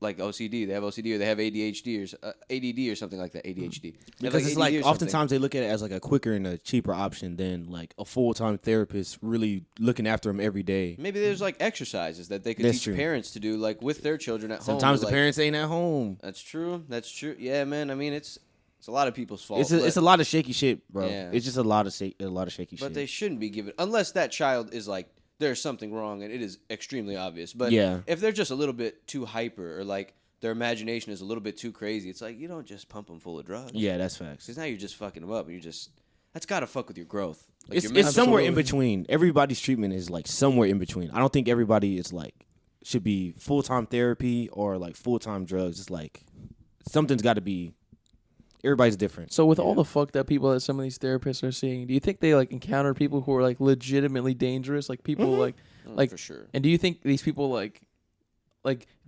OCD. They have OCD or they have ADHD or ADD or something like that. ADHD. Because it's like oftentimes they look at it as like a quicker and a cheaper option than like a full-time therapist really looking after them every day. Maybe there's like exercises that they could teach parents to do like with their children at home. Sometimes the parents ain't at home. That's true. Yeah, man. I mean, it's a lot of people's fault. It's a lot of shaky shit, bro. Yeah. It's just a lot of shaky shit. But they shouldn't be given unless that child is like there's something wrong and it is extremely obvious. But if they're just a little bit too hyper or like their imagination is a little bit too crazy, it's like you don't just pump them full of drugs. Yeah, that's facts. Because now you're just fucking them up, and that's gotta fuck with your growth. Like it's somewhere in between. Everybody's treatment is like somewhere in between. I don't think everybody is like should be full-time therapy or like full-time drugs. It's like something's got to be. Everybody's different. So with all the fucked up people that some of these therapists are seeing, do you think they like encounter people who are like legitimately dangerous, like people like for sure? And do you think these people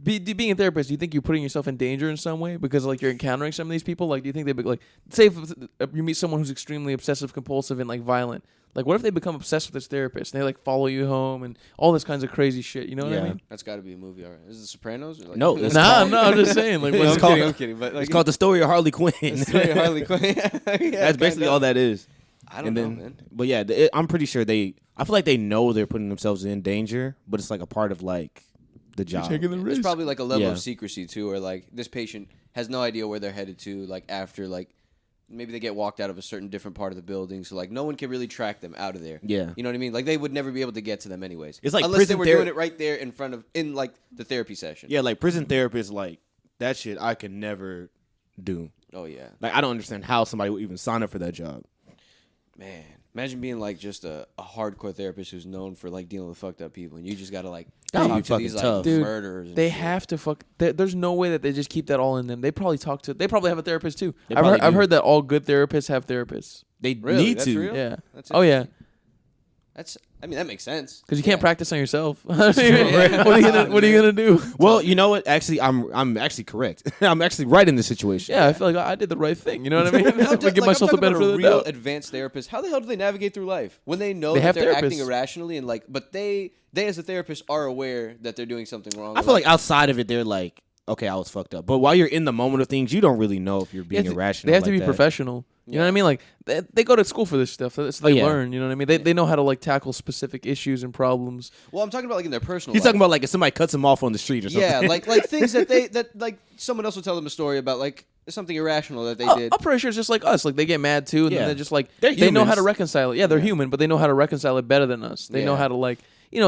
being a therapist, do you think you're putting yourself in danger in some way because like you're encountering some of these people? Like, do you think they like say if you meet someone who's extremely obsessive compulsive and like violent? Like, what if they become obsessed with this therapist and they like follow you home and all this kinds of crazy shit? You know what I mean? That's got to be a movie. All right, is it The Sopranos? Or like, no, I'm just saying. Like, I'm kidding. But like, it's called The Story of Harley Quinn. The Story of Harley Quinn. That's basically all that is. I don't know, man. But yeah, I'm pretty sure I feel like they know they're putting themselves in danger, but it's like a part of like the job. Taking the risk. There's probably like a level of secrecy too, or like this patient has no idea where they're headed to. Like after like. Maybe they get walked out of a certain different part of the building, so like no one can really track them out of there. Yeah, you know what I mean. Like they would never be able to get to them anyways. It's like unless they were doing it right there in like the therapy session. Yeah, like prison therapists, like that shit I could never do. Oh yeah, like I don't understand how somebody would even sign up for that job. Man, imagine being like just a hardcore therapist who's known for like dealing with fucked up people, and you just gotta like talk to these like murderers. They have to fuck. There's no way that they just keep that all in them. They probably have a therapist too. I've heard that all good therapists have therapists. They need to. Real? Yeah. Oh yeah. I mean, that makes sense. Because you can't practice on yourself. What are you gonna do? Well, you know what? Actually, I'm actually correct. I'm actually right in this situation. Yeah, I feel like I did the right thing. You know what I mean? I give myself the benefit of the doubt. Advanced therapists. How the hell do they navigate through life when they know that they're acting irrationally and like, but they as a therapist are aware that they're doing something wrong? I feel like outside of it, they're like, okay, I was fucked up. But while you're in the moment of things, you don't really know if you're being irrational. They have to be professional. You know what I mean? Like they go to school for this stuff, so they learn. You know what I mean? They know how to like tackle specific issues and problems. Well, I'm talking about like in their personal. He's talking about like if somebody cuts them off on the street or something. Yeah, like things that like someone else will tell them a story about like something irrational that they did. I'm pretty sure it's just like us. Like they get mad too, and then they're just like they know how to reconcile it. Yeah, they're human, but they know how to reconcile it better than us. They know how to like.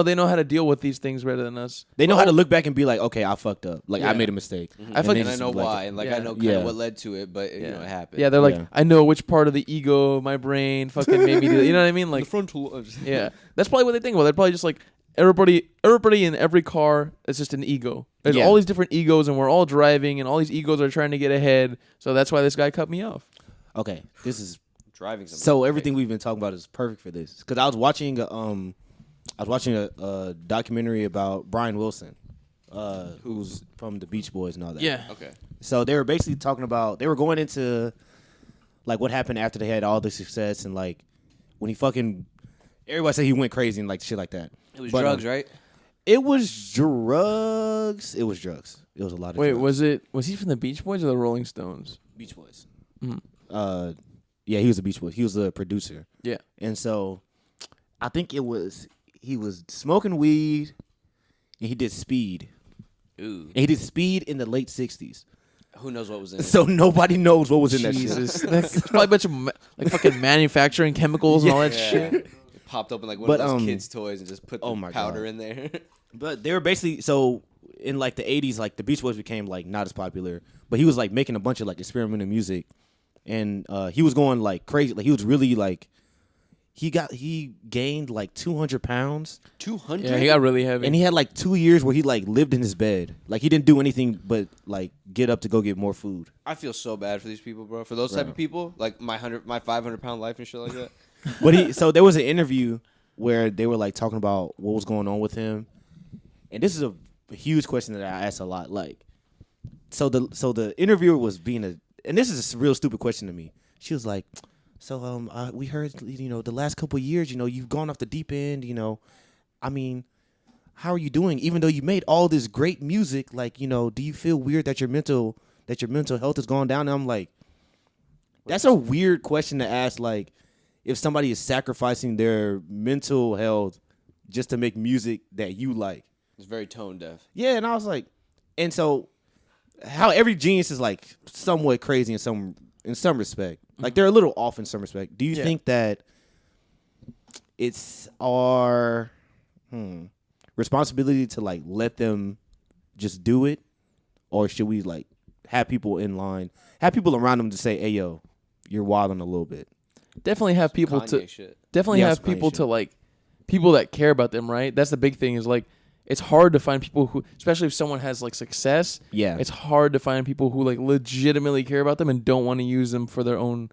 they know how to deal with these things better than us. They know how to look back and be like, okay, I fucked up. Like, I Yeah. made a mistake. I feel like And I know why, and like I know kind Yeah. of what led to it, but it happened. Yeah, they're like, Yeah. I know which part of the ego, my brain, fucking made me do. You know what I mean? Like, the frontal. yeah, that's probably what they think about. They're probably just like everybody in every car is just an ego. There's Yeah. all these different egos, and we're all driving, and all these egos are trying to get ahead. So that's why this guy cut me off. Okay, this is Driving something. so everything we've been talking about is perfect for this. Because I was watching a documentary about Brian Wilson, who's from the Beach Boys and all that. Yeah. Okay. So they were basically talking about, they were going into like what happened after they had all the success and like when he fucking, everybody said he went crazy and like shit like that. It was But, drugs, right? It was drugs. It was drugs. It was a lot of Wait, drugs. was he from the Beach Boys or the Rolling Stones? Beach Boys. Mhm. Yeah, he was a Beach Boy. He was the producer. Yeah. And so I think he was smoking weed and he did speed. Ooh. And he did speed in the late 60s. Who knows what was in it? So nobody knows what was in that Jesus, shit. that's probably a bunch of like fucking manufacturing chemicals and all that Yeah. shit. It popped open like one But, of those kids' toys and just put the oh my powder God. in there. But they were basically, so in like the 80s, like the Beach Boys became like not as popular, but he was like making a bunch of like experimental music, and he was going like crazy. Like he was really like, he gained like 200 pounds, 200. Yeah, he got really heavy. and he had like 2 years where he like lived in his bed. Like he didn't do anything but like get up to go get more food. I feel so bad for these people, bro. For those type of people, like my 500-pound life and shit like that. But so there was an interview where they were like talking about what was going on with him, and this is a huge question that I ask a lot. Like, so the interviewer was being and this is a real stupid question to me. She was like, so we heard the last couple of years you've gone off the deep end. I mean, how are you doing? Even though you made all this great music, like do you feel weird that your mental health has gone down? And I'm like, that's a weird question to ask. Like, if somebody is sacrificing their mental health just to make music that you like. It's very tone deaf. Yeah, and I was like, and so how every genius is like somewhat crazy in some respect. Like they're a little off in some respect. Do you think that it's our responsibility to like let them just do it, or should we like have people in line, have people around them to say, "Hey, yo, you're wilding a little bit." Definitely have people Kanye shit. definitely Yeah, have some Kanye people shit. to like people that care about them, right? That's the big thing is like it's hard to find people who, especially if someone has like success, Yeah. it's hard to find people who like legitimately care about them and don't want to use them for their own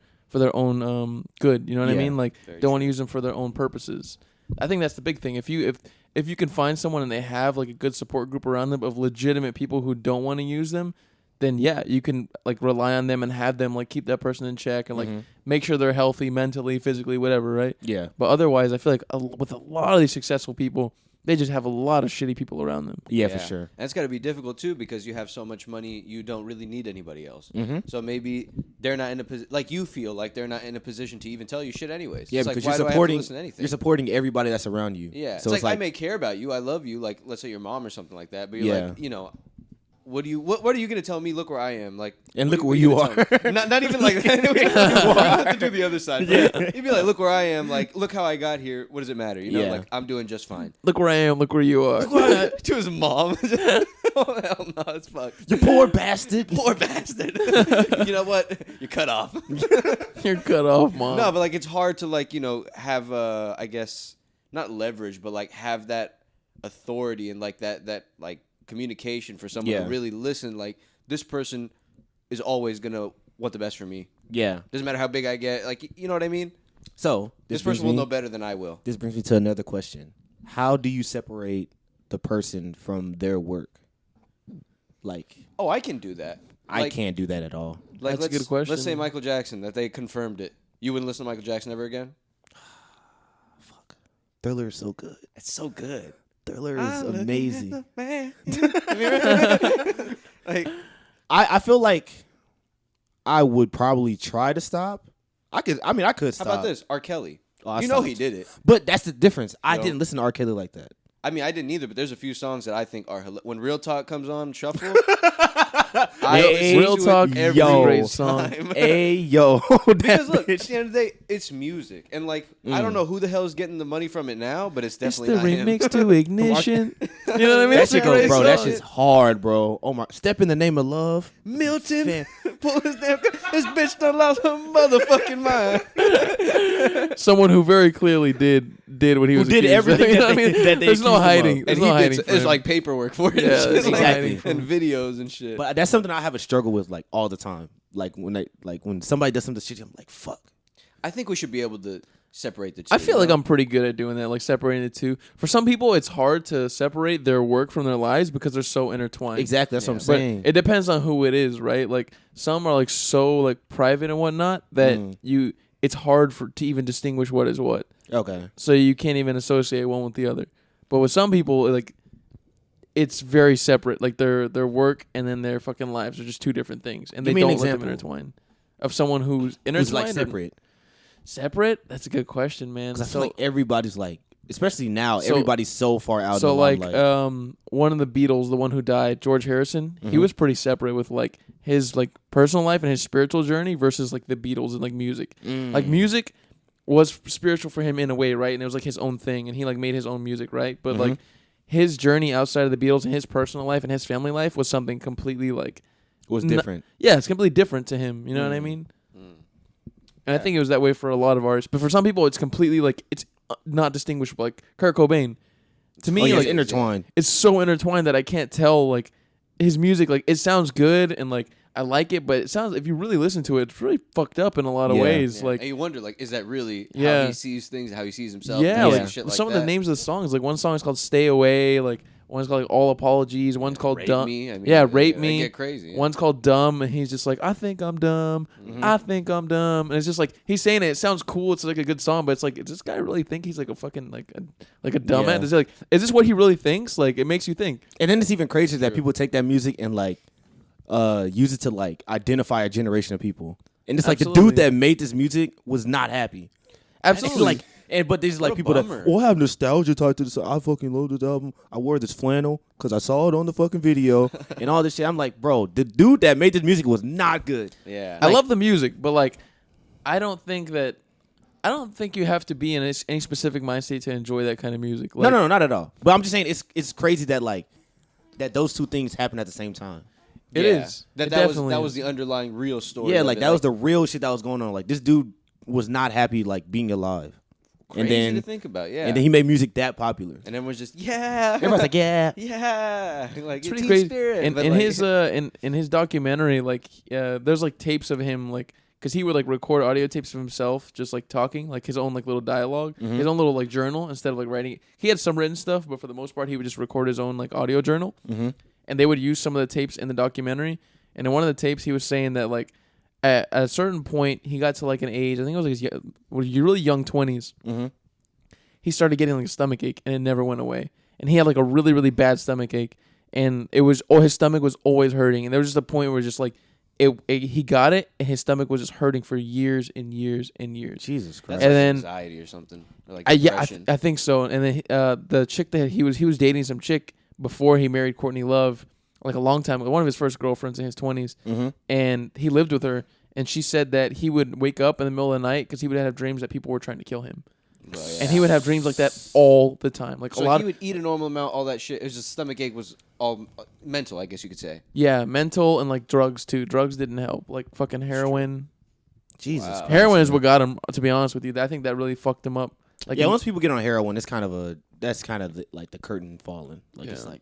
good. You know what I Yeah. mean? Like Very don't want to use them for their own purposes. I think that's the big thing. If you can find someone and they have like a good support group around them of legitimate people who don't want to use them, then yeah, you can like rely on them and have them like keep that person in check and like make sure they're healthy mentally, physically, whatever, right? Yeah. But otherwise, I feel like with a lot of these successful people, they just have a lot of shitty people around them. Yeah, for sure. And it's got to be difficult too because you have so much money, you don't really need anybody else. Mm-hmm. So maybe they're not in a position, like you feel like they're not in a position to even tell you shit anyways. Yeah, it's because like, you're why do I have to supporting listen to anything? you're supporting everybody that's around you. Yeah, So it's like I may care about you, I love you, like let's say your mom or something like that, but you're Yeah. like, what are you gonna tell me? Look where I am, like, And what look are where you gonna are. tell me? Not even like that. You have to do the other side. Yeah. You'd be like, look where I am, like, look how I got here. What does it matter? Yeah. Like I'm doing just fine. Look where I am. Look where you are. To his mom. Oh hell no, it's fucked. You poor bastard. Poor bastard. You know what? You're cut off. You're cut off, mom. No, but like it's hard to like have I guess not leverage, but like have that authority and like that like communication for someone Yeah. to really listen. Like this person is always gonna want the best for me. Yeah. Doesn't matter how big I get. Like you know what I mean? So This brings person will me- know better than I will. This brings me to another question. How do you separate the person from their work? Like, Oh, I can do that. I Like- can't do that at all. Like That's a good question. Let's say Michael Jackson that they confirmed it. You wouldn't listen to Michael Jackson ever again? Fuck. Thriller is so good. It's so good. Thriller is amazing. Like I feel like I would probably try to stop. I could how stop. about this? R. Kelly. Oh, I You know stopped. he did it. But that's the difference. I No. didn't listen to R. Kelly like that. I mean, I didn't either, but there's a few songs that I think are when Real Talk comes on shuffle. Real Talk, every great song. Hey yo, Because look, at the end of the day, it's music, and like I don't know who the hell is getting the money from it now, but it's It's definitely the not remix him. to Ignition. You know what I mean? that shit goes, bro. That song. shit's hard, bro. Oh my, Step in the Name of Love. Milton, Fan. pull his damn. This bitch done lost her motherfucking mind. Someone who very clearly did what he was. did accused of. everything You know that what I mean? they- that they There's no accused him of. hiding. And There's he no hiding. did. for It's him. like paperwork for it, Yeah, and, shit, there's no like, hiding. and videos and shit. But that's something I have a struggle with like all the time. Like when somebody does something shit, I'm like, fuck. I think we should be able to separate the two. I feel you like know? I'm pretty good at doing that, like separating the two. For some people, it's hard to separate their work from their lives because they're so intertwined. Exactly, that's what I'm But saying. it depends on who it is, right? Like some are like so like private and whatnot that it's hard to even distinguish what is what. Okay. So you can't even associate one with the other. But with some people, like it's very separate. Like their work and then their fucking lives are just two different things, and Give they me an don't let them example. intertwine. Of someone who's intertwined, Who's like and- separate? Separate? That's a good question, man. Because I feel like everybody's like, especially now, So- everybody's so far out. So in the like limelight. one of the Beatles, the one who died, George Harrison, he was pretty separate with like his like personal life and his spiritual journey versus like the Beatles and like music. Like music was spiritual for him in a way, right? And it was like his own thing, and he like made his own music, right? But like his journey outside of the Beatles and his personal life and his family life was something completely like was different. yeah, it's completely different to him. You know what I mean? And I think it was that way for a lot of artists, but for some people, it's completely like it's not distinguishable. Like Kurt Cobain, to me, It's like intertwined. it's so intertwined that I can't tell like his music. Like it sounds good and like I like it, but it sounds if you really listen to it, it's really fucked up in a lot of Yeah. ways. Yeah. Like and you wonder, like, is that really Yeah. how he sees things, how he sees himself? yeah, and like shit like some of that? the names of the songs. Like one song is called "Stay Away." Like one's called like, "All Apologies." One's called Rape "Dumb." Me. I mean, yeah, "Rape they Me." Get crazy. One's called "Dumb," and he's just like, "I think I'm dumb. I think I'm dumb," and it's just like he's saying it. It sounds cool. It's like a good song, but it's like, does this guy really think he's like a fucking like a dumbass? Yeah. Is it like, is this what he really thinks? Like, it makes you think. And then it's even crazier that people take that music and like use it to like identify a generation of people. And it's like the Absolutely. dude that made this music was not happy. Absolutely. Like, but there's like a people bummer. that I have nostalgia tied to this. I fucking love this album. I wore this flannel because I saw it on the fucking video and all this shit. I'm like, bro, the dude that made this music was not good. Yeah. I love the music, but like, I don't think you have to be in any specific mind state to enjoy that kind of music. Like, No, not at all. But I'm just saying it's crazy that like that those two things happen at the same time. It Yeah. is. That It that was definitely was is. the underlying real story. Yeah, of like it. that was the real shit that was going on. Like this dude was not happy like being alive. crazy And then to think about. Yeah. and then he made music that popular. and everyone's just Everybody's like, yeah. yeah, like It's your pretty teen crazy. spirit. And But, in like, his in his documentary, like there's like tapes of him like because he would like record audio tapes of himself just like talking like his own like little dialog his own little like journal instead of like writing. He had some written stuff, but for the most part, he would just record his own like audio journal. And they would use some of the tapes in the documentary. And in one of the tapes, he was saying that like at a certain point, he got to like an age. I think it was like his really young 20s. He started getting like a stomach ache, and it never went away. And he had like a really really bad stomach ache, and it was his stomach was always hurting. And there was just a point where just like he got it, and his stomach was just hurting for years and years and years. Jesus that's Christ. like and then- anxiety or something. Or like Yeah, depression. I think so. And then the chick that he was dating some chick before he married Courtney Love, like a long time ago, one of his first girlfriends in his 20s, and he lived with her. And she said that he would wake up in the middle of the night because he would have dreams that people were trying to kill him, and he would have dreams like that all the time. Like So a lot he would eat a normal amount, all that shit. It was just stomach ache was all mental, I guess you could say. yeah, mental and like drugs too. Drugs didn't help. Like fucking heroin. Jesus Wow. Christ. Heroin is what got him. To be honest with you, I think that really fucked him up. Like Yeah, once people get on heroin, it's kind of that's kind of like the curtain falling. Like it's Yeah. like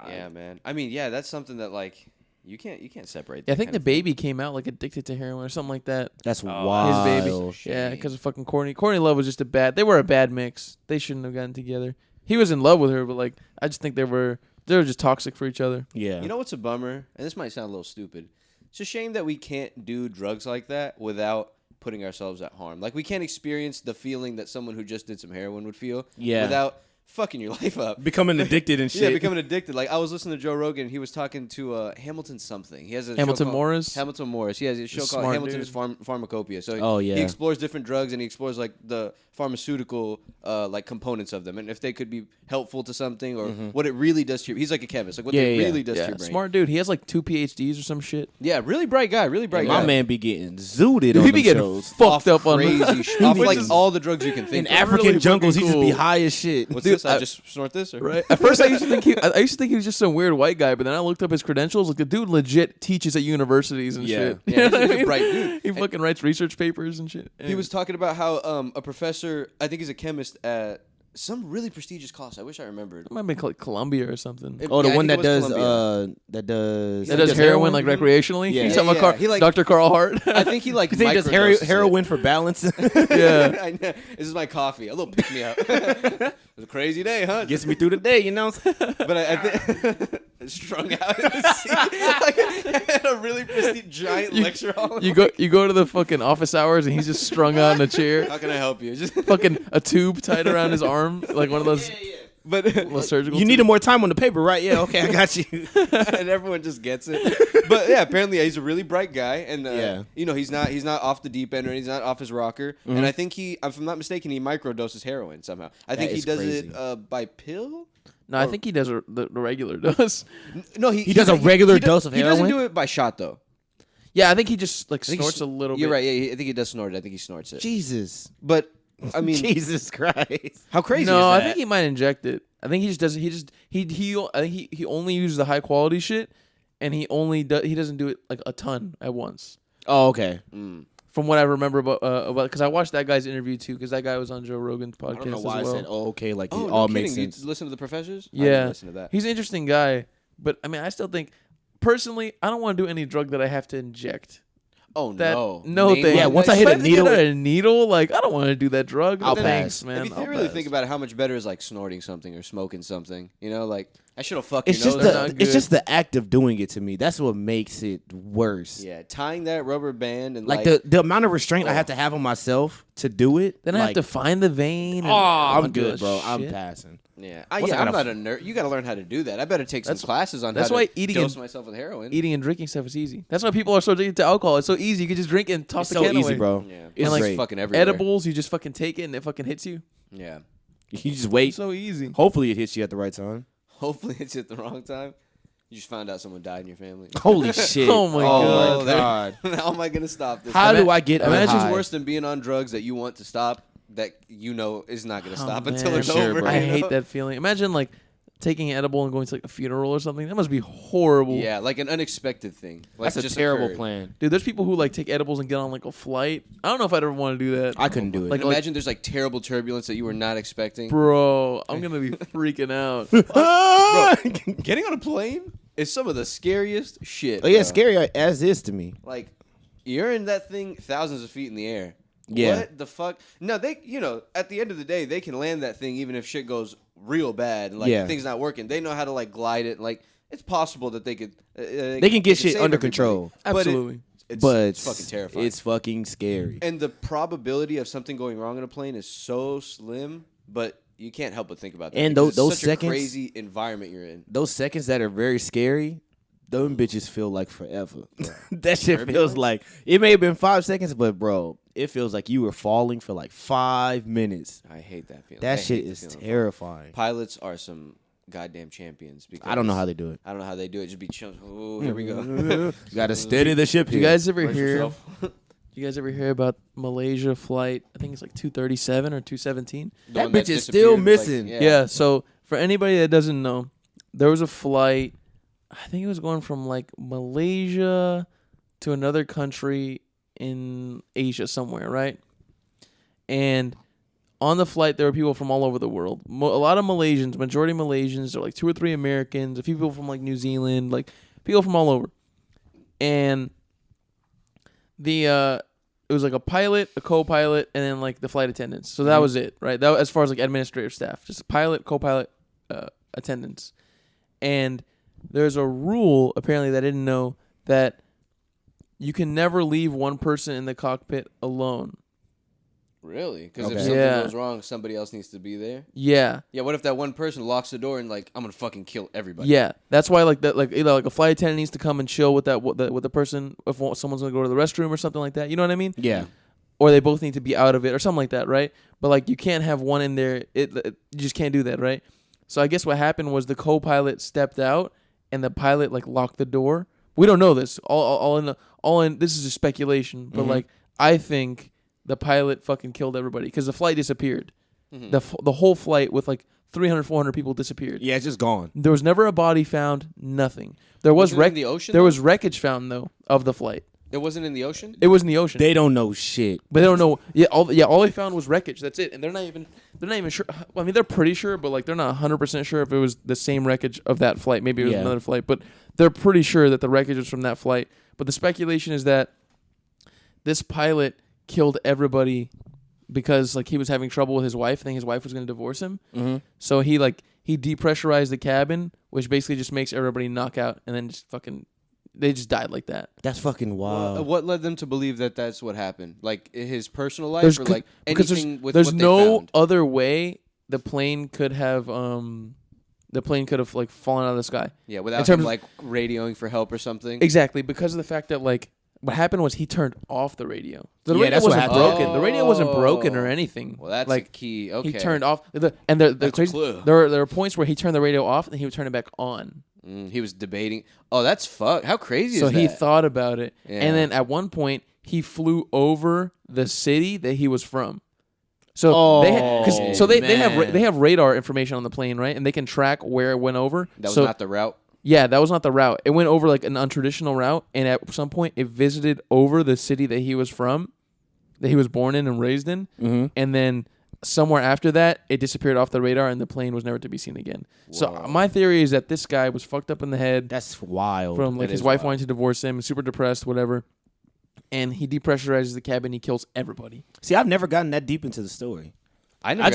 Yeah, man. I mean, yeah, that's something that like you can't separate. yeah, I that think kind the of thing. baby came out like addicted to heroin or something like that. that's His wild. baby. Yeah, because of fucking Courtney. Courtney Love was just they were a bad mix. They shouldn't have gotten together. He was in love with her, but like I just think they were just toxic for each other. Yeah. You know what's a bummer? And this might sound a little stupid. It's a shame that we can't do drugs like that without putting ourselves at harm. Like we can't experience the feeling that someone who just did some heroin would feel Yeah. without fucking your life up. Becoming addicted and shit. Yeah, becoming addicted. Like I was listening to Joe Rogan. He was talking to Hamilton something. He has a Hamilton show called Morris. Hamilton Morris. He has a show called Smart Hamilton's dude. Pharmacopoeia. So Oh, yeah. he explores different drugs and he explores like the pharmaceutical like components of them and if they could be helpful to something or what it really does to your. He's like a chemist. Like what they really does to your brain. Smart dude. He has like 2 PhDs or some shit. Yeah, really bright guy. Really bright guy. My man be getting zooted Dude, on he them be getting shows. fucked up on crazy off like all the drugs you can In think of. African really jungles, he fucking just be cool. high as shit. What's Dude, this? I just snort this? Or? Right. At first, I used to think he was just some weird white guy, but then I looked up his credentials. Like the dude legit teaches at universities and Yeah. shit. Yeah, You know he's what I a mean? bright dude. He fucking writes research papers and shit. He was talking about how a professor, I think he's a chemist at some really prestigious college. I wish I remembered. It might be like Columbia or something. It- Oh, the Yeah, I one think that it was does Columbia. that does That does heroin like recreationally. Yeah. He's Yeah, talking about yeah. Car- He, like- Dr. Carl Hart. I think he like He does microdoses it. heroin for balance. Yeah. I know. This is my coffee. A little pick me up. It was a crazy day, huh? Gets me through the day, you know. But I think strung out in the seat. Like, at a really pristine giant lecture hall. You go to the fucking office hours and he's just strung out in a chair. How can I help you? Just Fucking a tube tied around his arm, like one of those but little surgical. You needed more time on the paper, right? Yeah, okay, I got you. and everyone just gets it. But yeah, apparently he's a really bright guy, and Yeah. you know he's not off the deep end or he's not off his rocker. And I think if I'm not mistaken, he microdoses heroin somehow. I think he is does crazy. it by pill. No, I think he does the regular dose. No, He does a regular dose of He doesn't heroin? do it by shot though. Yeah, I think he just like I think he snorts a little You're bit. right. Yeah, I think he does snort it. I think he snorts it. Jesus. But I mean, Jesus Christ. how crazy No, is I that? think he might inject it. I think he just does. I think he only uses the high quality shit, and he doesn't do it like a ton at once. Oh, okay. From what I remember about because I watched that guy's interview too, because that guy was on Joe Rogan's podcast I don't know as why well. I said, oh, okay, like Oh, it no all kidding. makes You sense. listen to the professors? I Yeah, didn't listen to that. he's an interesting guy, but I mean, I still think personally, I don't want to do any drug that I have to inject. Oh That no, thank Yeah, you. once I If hit a have to get needle- a needle, like I don't want to do that drug. I'll Thanks, pass. man. If you I'll really pass. think about it, how much better is like snorting something or smoking something? You know, like I should have fucked It's your just nose. not the good. it's just the act of doing it to me. That's what makes it worse. Yeah, tying that rubber band and Like the amount of restraint I have to have on myself to do it. Then I have to find the vein. And Oh, a I'm bunch good, of bro. I'm shit. passing. Yeah, Once I I'm gotta not a nerd. You got to learn how to do that. I better take some classes on that's how why to eating dose and- myself with heroin. Eating and drinking stuff is easy. That's why people are so addicted to alcohol. It's so easy. You can just drink it and toss It's the so can easy, away. bro. Yeah, It's like, great. fucking everywhere. Edibles, you just fucking take it and it fucking hits you. Yeah. You just wait. It's so easy. Hopefully it hits you at the right time. Hopefully it's at the wrong time. You just found out someone died in your family. Holy shit. Oh my God. there- God. How am I gonna stop this? How do I get Imagine high? it's worse than being on drugs that you want to stop that you know is not gonna stop until man. it's Sure, over. bro. I you know? hate that feeling. Imagine like taking an edible and going to like a funeral or something. That must be horrible. Yeah, like an unexpected thing. Like That's a just terrible occurred. plan. Dude, there's people who like take edibles and get on like a flight. I don't know if I'd ever want to do that. I couldn't do it. Like- And imagine there's like terrible turbulence that you were not expecting. Bro, I'm gonna be freaking out. Getting on a plane is some of the scariest shit. Oh yeah, bro. scary as is to me. Like you're in that thing thousands of feet in the air. Yeah. What the fuck? No, they, at the end of the day, they can land that thing even if shit goes real bad and like Yeah. things not working. They know how to like glide it. Like it's possible that they could. They can get shit save under everybody. control. Absolutely. It's fucking terrifying. It's fucking scary. And the probability of something going wrong in a plane is so slim, but you can't help but think about that. And because those it's such seconds- a crazy environment you're in. Those seconds that are very scary, them bitches feel like forever. That shit feels like it may have been 5 seconds, but bro, it feels like you were falling for like 5 minutes. I hate that feeling. That I shit hate the is feeling. terrifying. Pilots are some goddamn champions. Because I don't know how they do it. I don't know how they do it. Just be chilling. Oh, here we go. You gotta steady the ship Do here. you guys ever Brace hear? yourself. You guys ever hear about Malaysia flight? I think it's like 237 or 217. The That one bitch is disappeared, still like, missing. Yeah. So for anybody that doesn't know, there was a flight. I think it was going from like Malaysia to another country in Asia somewhere, right? And on the flight, there were people from all over the world. A lot of Malaysians, majority Malaysians. There were like 2 or 3 Americans, a few people from like New Zealand, like people from all over. And it was like a pilot, a co-pilot, and then like the flight attendants. So that was it, right? That as far as like administrative staff, just pilot, co-pilot, attendants. And there's a rule apparently that I didn't know that you can never leave one person in the cockpit alone. Really? Because if Okay. something Yeah. goes wrong, somebody else needs to be there. Yeah. Yeah. What if that one person locks the door and like, I'm gonna fucking kill everybody? Yeah, that's why like that, like either like a flight attendant needs to come and chill with with the person if someone's gonna go to the restroom or something like that. You know what I mean? Yeah. Or they both need to be out of it or something like that, right? But like you can't have one in there. You just can't do that, right? So I guess what happened was the co-pilot stepped out and the pilot like locked the door. We don't know this. All in. This is just speculation, but like I think the pilot fucking killed everybody because the flight disappeared. The whole flight with like 300, 400 people disappeared. Yeah, it's just gone. There was never a body found. Nothing. There was Was it in the ocean, There though? was wreckage found though of the flight. It wasn't in the ocean. It was in the ocean. They don't know shit. But they don't know. All they found was wreckage. That's it. And they're not even sure. Well, I mean, they're pretty sure, but like they're not 100% sure if it was the same wreckage of that flight. Maybe it was another flight, but they're pretty sure that the wreckage was from that flight. But the speculation is that this pilot killed everybody because like he was having trouble with his wife. I think his wife was going to divorce him. So he depressurized the cabin, which basically just makes everybody knock out, and then just fucking they just died like that. That's fucking wild. What led them to believe that that's what happened? Like in his personal life, There's or like because anything with there's what no they found? other way the plane could have like fallen out of the sky. Yeah, without terms him of- like radioing for help or something. Exactly, because of the fact that like what happened was he turned off the radio. The Yeah, radio that's what wasn't happened. broken. The radio wasn't broken or Oh. anything. Well, that's like a key. Okay. he turned off and the That's a crazy, clue. there were points where he turned the radio off and he would turn it back on. He was debating. Oh, that's fuck. How crazy So is that? he thought about it, Yeah. and then at one point he flew over the city that he was from. So they man. have radar information on the plane, right? And they can track where it went over. that was So- not the route. Yeah, that was not the route. It went over like an untraditional route, and at some point it visited over the city that he was from, that he was born in and raised in, and then somewhere after that it disappeared off the radar, and the plane was never to be seen again. So my theory is that this guy was fucked up in the head That's wild. from like That his is wife wild. wanting to divorce him, super depressed, whatever, and he depressurizes the cabin. He kills everybody. See, I've never gotten that deep into the story. I never I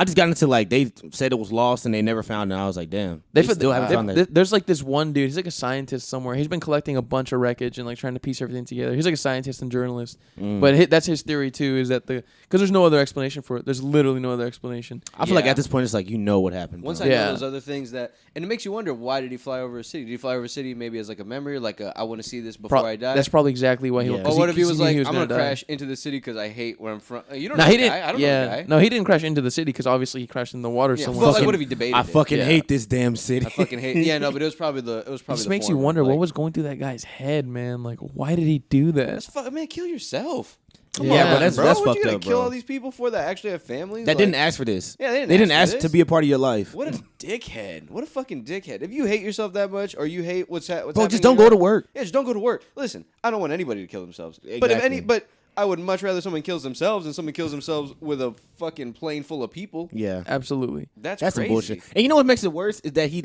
just got into like they said it was lost and they never found it. And I was like, damn, they still haven't found that. There's like this one dude. He's like a scientist somewhere. He's been collecting a bunch of wreckage and like trying to piece everything together. He's like a scientist and journalist. But that's his theory too. Is that because there's no other explanation for it. There's literally no other explanation. I feel like Yeah. at this point it's like you know what happened. Once bro. I Yeah. know those other things that, and it makes you wonder, why did he fly over a city? Did he fly over a city maybe as like a memory, like I want to see this before I die? That's probably exactly why he. Yeah. 'cause Or what if he was knew like, he I'm gonna die. crash into the city because I hate where I'm from? You don't No, know he the didn't. guy. I don't know the guy. No, he didn't crash into the city because obviously he crashed in the water Yeah, somewhere. well, like what if he debated? I it? fucking Yeah. hate this damn city. I fucking hate. Yeah, no, but it was probably the. It was It probably. just the makes you former, wonder like, what was going through that guy's head, man. Like, why did he do that? Man, kill yourself. Come Yeah, on, bro, that's bro. fucked What you gonna up, kill bro. all these people for that actually have families? That Like, didn't ask for this. Yeah, they They didn't ask ask for to this. be a part of your life. What a dickhead! What a fucking dickhead! If you hate yourself that much, or you hate what's Bro, happening, just don't go to work. Yeah, just don't go to work. Listen, I don't want anybody to kill themselves. But Exactly. but I would much rather someone kills themselves than someone kills themselves with a fucking plane full of people. Yeah, Absolutely. That's that's crazy. some bullshit. And you know what makes it worse is that he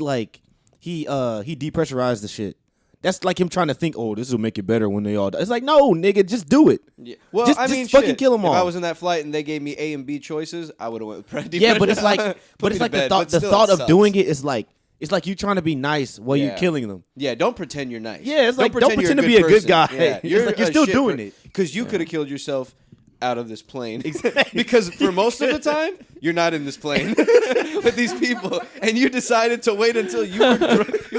depressurized the shit. That's like him trying to think, oh, this will make it better when they all die. It's like, no, nigga, just do it. Yeah. Well, Just- I just mean, fucking shit, kill 'em all. If I was in that flight and they gave me A and B choices, I would have went with Yeah, but it's like, Put me to the bed, thought, but the still, thought it of sucks. doing it is like, it's like you trying to be nice while you're Yeah. killing them. Yeah, don't pretend you're nice. Yeah, it's like, don't you're pretend to be a good person. guy. Yeah, It's like you're still doing it. because you could have killed yourself out of this plane. Because for most of the time, you're not in this plane with these people, and you decided to wait until you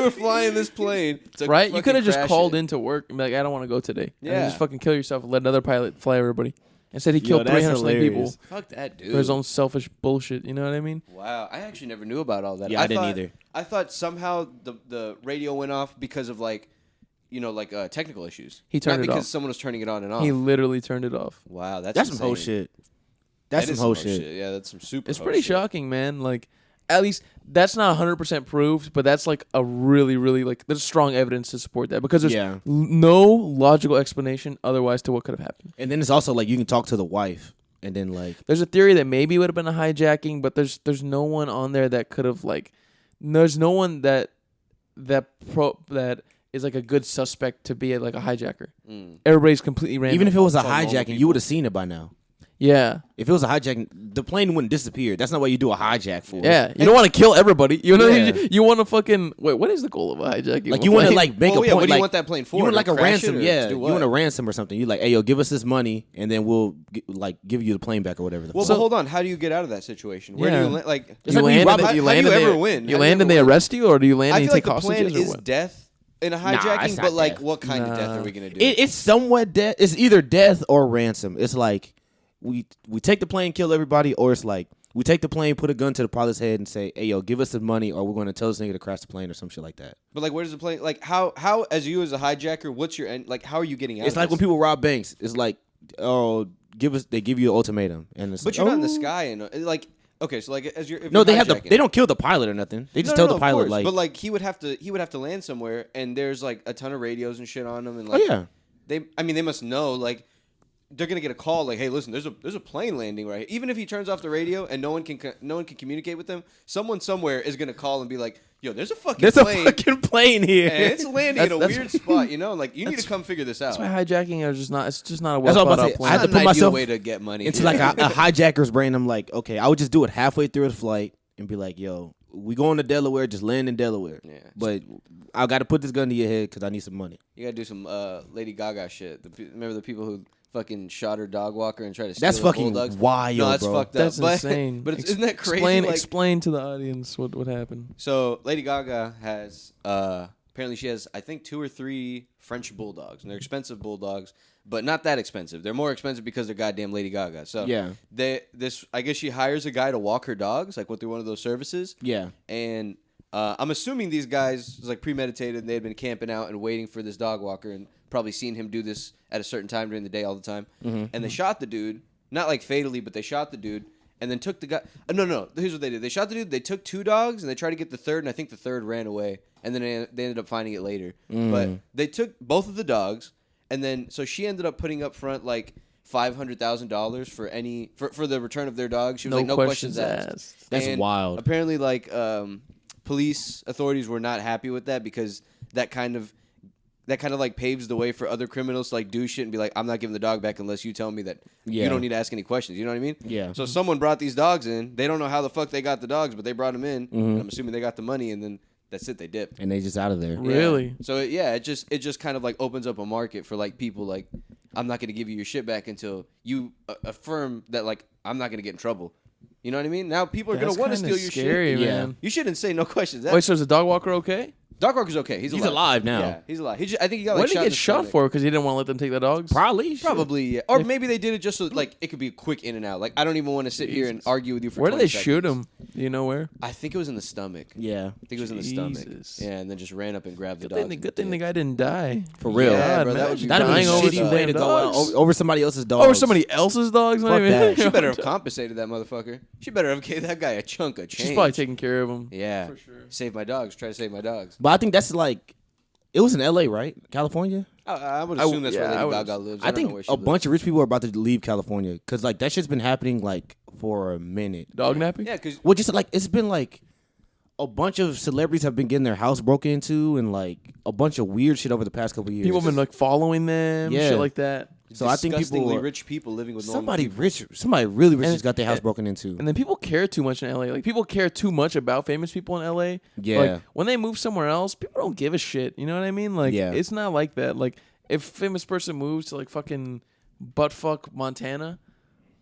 were flying this plane. To Right? You fucking could have just crash called it. into work and be like, I don't want to go today. And then Yeah. just fucking kill yourself and let another pilot fly everybody. Instead, he Yo, killed that's 300 something people hilarious. Fuck that, dude. for his own selfish bullshit. You know what I mean? Wow, I actually never knew about all that. Yeah, I didn't either. I thought somehow the radio went off because of like, technical issues. He turned Not it because off. someone was turning it on and off. He literally turned it off. Wow, that's That's some insane. whole shit. That That's some is whole shit. Yeah, that's some super. It's hoe pretty shit. shocking, man. Like, at least that's not 100% proved, but that's like a really, really like there's strong evidence to support that because there's Yeah. no logical explanation otherwise to what could have happened. And then it's also like you can talk to the wife, and then like There's a theory that maybe it would have been a hijacking, but there's no one on there that could have like there's no one that is like a good suspect to be like a hijacker. Everybody's completely random. even if it was a From normal hijacking, you would have seen it by now. Yeah. If it was a hijack, the plane wouldn't disappear. That's not what you do a hijack for. Yeah, you don't want to kill everybody. You know, Yeah. you want to fucking wait. What is the goal of a hijacking? Like you want to like make a point. What do you like, want that plane for? You want like a Crash it ransom. or Yeah, to do you what? want a ransom or something. You like, hey yo, give us this money, and then we'll give you the plane back or whatever. Well, but hold on. How do you get out of that situation? Where Yeah. do you like? It's You like when you land rob and a- they- you how do land you and ever they- win? You How do land you and they ever win? arrest you, or do you land I and you feel like take the plan hostages, or is what? death in a it's hijacking, not but like, death. what kind of death are we gonna do? It's somewhat death. It's either death or ransom. It's like we take the plane, kill everybody, or it's like we take the plane, put a gun to the pilot's head, and say, "Hey, yo, give us the money, or we're going to tell this nigga to crash the plane or some shit like that." But like, where does the plane? Like, how as you as a hijacker, what's your end? Like, how are you getting out? It's of like this? when people rob banks. It's like, oh, they give you an ultimatum, and it's But like, you're not in the oh. sky, and like, okay, so like as you're if No, you're they hijacking- don't kill the pilot or nothing. They just No, tell of the pilot course. like, but like he would have to land somewhere, and there's like a ton of radios and shit on them, and oh like, yeah. they must know like. They're gonna get a call like, "Hey, listen, there's a plane landing right here." Even if he turns off the radio and no one can communicate with them, someone somewhere is gonna call and be like, "Yo, there's a fucking There's plane, a fucking plane here. and it's landing in a That's- weird spot." You know, like you need to come figure this out. That's why hijacking is just not. It's just not a well That's what I'm thought about out to say. plan. I have to It's not put an ideal myself way to get money into like a hijacker's brain. I'm like, okay, I would just do it halfway through the flight and be like, yo, we going to Delaware, just land in Delaware. Yeah. But I got to put this gun to your head because I need some money. You gotta do some Lady Gaga shit. Remember the people who fucking shot her dog walker and tried to steal That's her fucking bulldogs? wild, No, that's bro. fucked up. That's but, insane. But isn't that crazy? Explain to the audience what happened. So Lady Gaga has apparently she has I think 2 or 3 French bulldogs, and they're expensive bulldogs, but not that expensive. They're more expensive because they're goddamn Lady Gaga. So Yeah. I guess she hires a guy to walk her dogs, like went through one of those services. Yeah. And I'm assuming these guys was like premeditated, and they had been camping out and waiting for this dog walker, and probably seen him do this at a certain time during the day all the time. Mm-hmm. And they shot the dude, not like fatally, but they shot the dude, and then took the guy. No. Here's what they did: they shot the dude. They took 2 dogs, and they tried to get the third, and I think the third ran away. And then they ended up finding it later. But they took both of the dogs, and then so she ended up putting up front like $500,000 for the return of their dog. She was like, no questions asked. That's And wild. Apparently, like police authorities were not happy with that because that kind of like paves the way for other criminals to like do shit and be like, I'm not giving the dog back unless you tell me that Yeah. you don't need to ask any questions. You know what I mean? Yeah. So someone brought these dogs in. They don't know how the fuck they got the dogs, but they brought them in. And I'm assuming they got the money, and then that's it. They dip. And they just out of there. Really? So it just kind of like opens up a market for like people like, I'm not going to give you your shit back until you affirm that like I'm not going to get in trouble. You know what I mean? Now people are going That's to want to kinda steal your scary, shit. Yeah. man. You shouldn't say no questions. Wait, so is the dog walker okay? Dog walker's okay. He's alive now. Yeah, he's alive. I think he got What like did he in get the shot stomach. for? Because he didn't want to let them take the dogs. Probably. Probably, yeah. Or maybe they did it just so like it could be a quick in and out. Like I don't even want to sit here and argue with you for. Where did 20 they shoot seconds. him? Do you know where? I think it was in the stomach. Yeah. I think it was in the stomach. Jesus. Yeah, and then just ran up and grabbed the Good dog. thing the guy didn't die. For real. Yeah, God, bro, man, that would be That'd be a dying over shitty some way damn to go out dogs. over somebody else's dog. Over somebody else's dogs? Not Fuck even- that. She better have compensated that motherfucker. She better have gave that guy a chunk of change. She's probably taking care of him. Yeah, For sure. Save my dogs. Try to save my dogs. But I think that's like, it was in L.A., right? California? I would assume that's yeah, where I Lady would- Gaga lives. I don't know think where she a lives. bunch of rich people are about to leave California because like that shit's been happening like for a minute. Dog napping? Yeah, because Well, just like it's been like a bunch of celebrities have been getting their house broken into and like a bunch of weird shit over the past couple of years. People have been like following them, Yeah. shit like that. So I think disgustingly people rich people living with somebody normal rich, somebody really rich And- just got their house broken into. And then people care too much in LA. Like people care too much about famous people in LA. Yeah. Like when they move somewhere else, people don't give a shit. You know what I mean? Like Yeah. it's not like that. Like if a famous person moves to like fucking buttfuck Montana,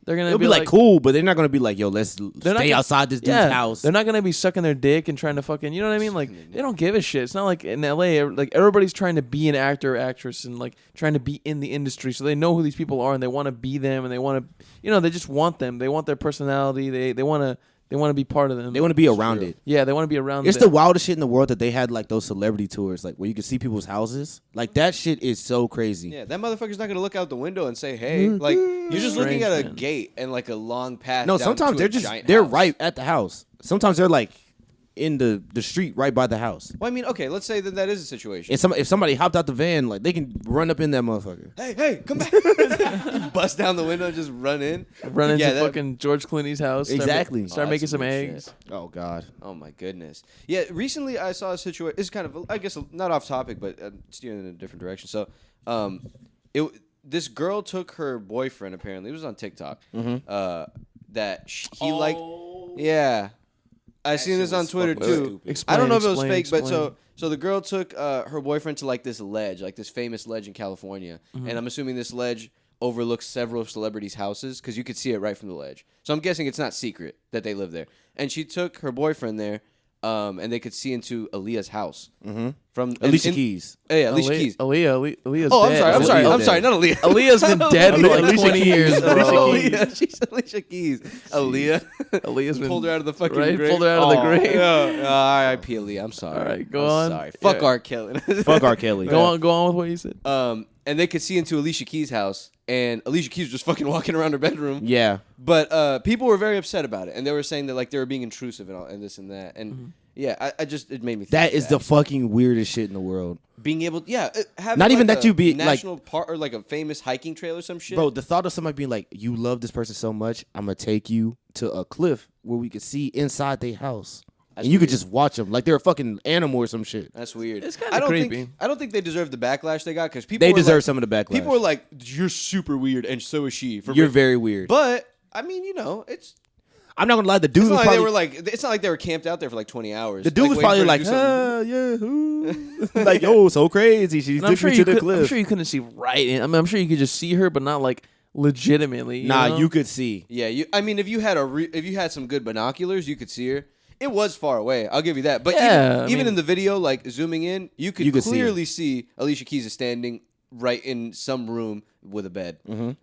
they're gonna It'll be like cool, but they're not gonna be like, yo, let's They're not stay gonna- outside this dude's yeah, house. They're not gonna be sucking their dick and trying to fucking, you know what I mean? Like they don't give a shit. It's not like in LA, like everybody's trying to be an actor or actress and like trying to be in the industry, so they know who these people are and they want to be them and they want to, you know, they just want them. They want their personality. They want to be part of them. They want to be around it. Yeah, they want to be around. It's them. the wildest shit in the world that they had like those celebrity tours, like where you can see people's houses. Like that shit is so crazy. Yeah, that motherfucker's not gonna look out the window and say, "Hey," like you're just looking Strange, at a man. gate and like a long path. No, down sometimes to they're a just giant they're house. right at the house. Sometimes they're like in the street right by the house. Well, I mean, okay, let's say that is a situation. If somebody hopped out the van, like they can run up in that motherfucker. Hey, come back! Bust down the window, and just run in. Run into Yeah, that- fucking George Clooney's house. Exactly. Start Oh, making that's some some weird eggs. Oh God. Oh my goodness. Yeah, recently I saw a situation. It's kind of, I guess, not off topic, but steering in a different direction. So, this girl took her boyfriend. Apparently, it was on TikTok. That he liked. Yeah, I seen this on Twitter too. I don't know if it was fake, but so the girl took her boyfriend to like this ledge, like this famous ledge in California, and I'm assuming this ledge overlooks several celebrities' houses because you could see it right from the ledge. So I'm guessing it's not secret that they live there. And she took her boyfriend there, and they could see into Aaliyah's house. From Alicia Keys. Yeah, Alicia Keys. Aaliyah's Oh, dead. I'm sorry, not Aaliyah. Aaliyah's been dead for like 20 years, bro. She's Alicia Keys. Aaliyah's been pulled her out of the fucking right? grave. Pulled her out of the grave. R.I.P. Aaliyah. I'm sorry. All right, go I'm on. Sorry. Fuck Yeah. R. Kelly. Fuck R. Kelly. Go on with what you said. And they could see into Alicia Keys' house, and Alicia Keys was just fucking walking around her bedroom. Yeah. But people were very upset about it, and they were saying that like they were being intrusive and all, and this and that. And yeah, I just it made me think That is that. the fucking weirdest shit in the world. Being able, having Not even like that a you be, like- national park or like a famous hiking trail or some shit. Bro, the thought of somebody being like, you love this person so much, I'm going to take you to a cliff where we could see inside their house. That's and you could weird. just watch them like they're a fucking animal or some shit. That's weird. It's kinda creepy. I don't think they deserve the backlash they got because people They were deserve like, some of the backlash. People were like, "You're super weird," and so is she. You're very weird. But I mean, it's I'm not going to lie, the dude it's was not like probably... they were like. It's not like they were camped out there for like 20 hours. The dude was waiting probably for her like, to do something. yeah, like, yo, so crazy. She And I'm took sure me you to the could. cliff. I'm sure you couldn't see right in. I mean, I'm sure you could just see her, but not like legitimately. You know? You could see. Yeah, I mean, if you had some good binoculars, you could see her. It was far away. I'll give you that. But Yeah, even in the video, like zooming in, you could could see clearly see Alicia Keys is standing right in some room with a bed.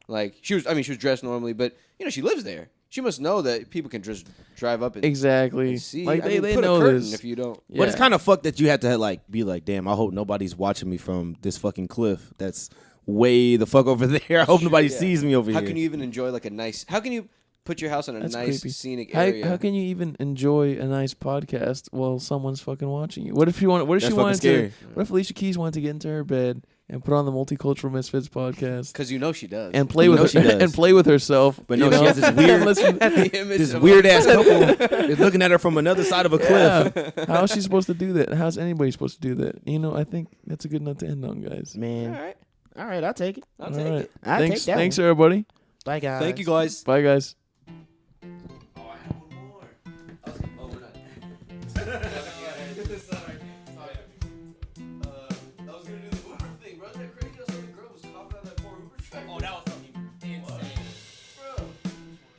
Like she was dressed normally, but she lives there. She must know that people can just drive up and Exactly. and see. Like they put know a curtain this. if you don't. But it's kind of fucked that you had to like be like, damn, I hope nobody's watching me from this fucking cliff that's way the fuck over there. I hope nobody sees me over How here. can you even enjoy like a nice? How can you put your house on a That's nice creepy. scenic area? How can you even enjoy a nice podcast while someone's fucking watching you? What if you want? What if That's she fucking wanted scary. to? What if Alicia Keys wanted to get into her bed and put on the Multicultural Misfits podcast Because she does. and play You with know she does. and play with herself? But you no, she know? has this weird, Listen- the image this of weird ass couple is looking at her from another side of a cliff. Yeah. How is she supposed to do that? How's anybody supposed to do that? I think that's a good note to end on, guys. Man, all right, I'll take it. I'll All take right. it. I'll Thanks, take that thanks one. everybody. Bye, guys. Thank you guys. Bye, guys. Oh, I have one more. Oh, we're not. Sorry. I was gonna do the Uber thing, bro. Isn't that crazy? I saw the girl was coughing on that poor Uber driver. Oh, that was